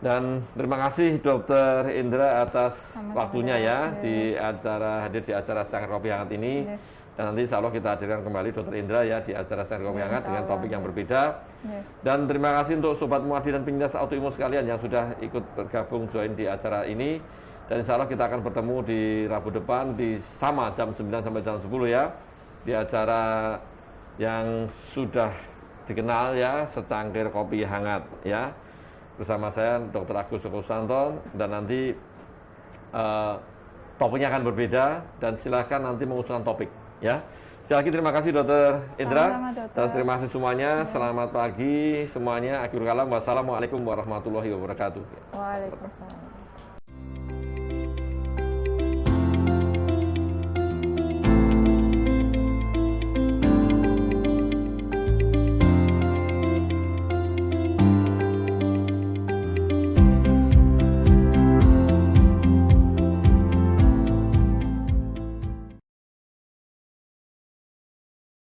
Dan terima kasih Dokter Indra atas waktunya ya, di acara hadir di acara Sanggar Kopi Hangat ini. Dan nanti insya Allah kita hadirkan kembali Dr. Indra ya di acara Senior Kopi
Ya,
Hangat
insya
dengan
Allah.
topik yang berbeda.
Ya.
Dan terima kasih untuk Sobat Muadi dan penyintas autoimun sekalian yang sudah ikut bergabung join di acara ini. Dan insya Allah kita akan bertemu di Rabu depan di sama jam 9 sampai jam 10 ya. Di acara yang sudah dikenal ya, secangkir kopi hangat ya. Bersama saya Dr. Agus Sukosanto, dan nanti topiknya akan berbeda, dan silakan nanti mengusulkan topik ya. Sekali lagi terima kasih Dr. Indra.
Sama-sama, Dokter.
Dan terima kasih semuanya. Selamat pagi semuanya. Akhirul kalam. Wassalamualaikum warahmatullahi wabarakatuh.
Waalaikumsalam.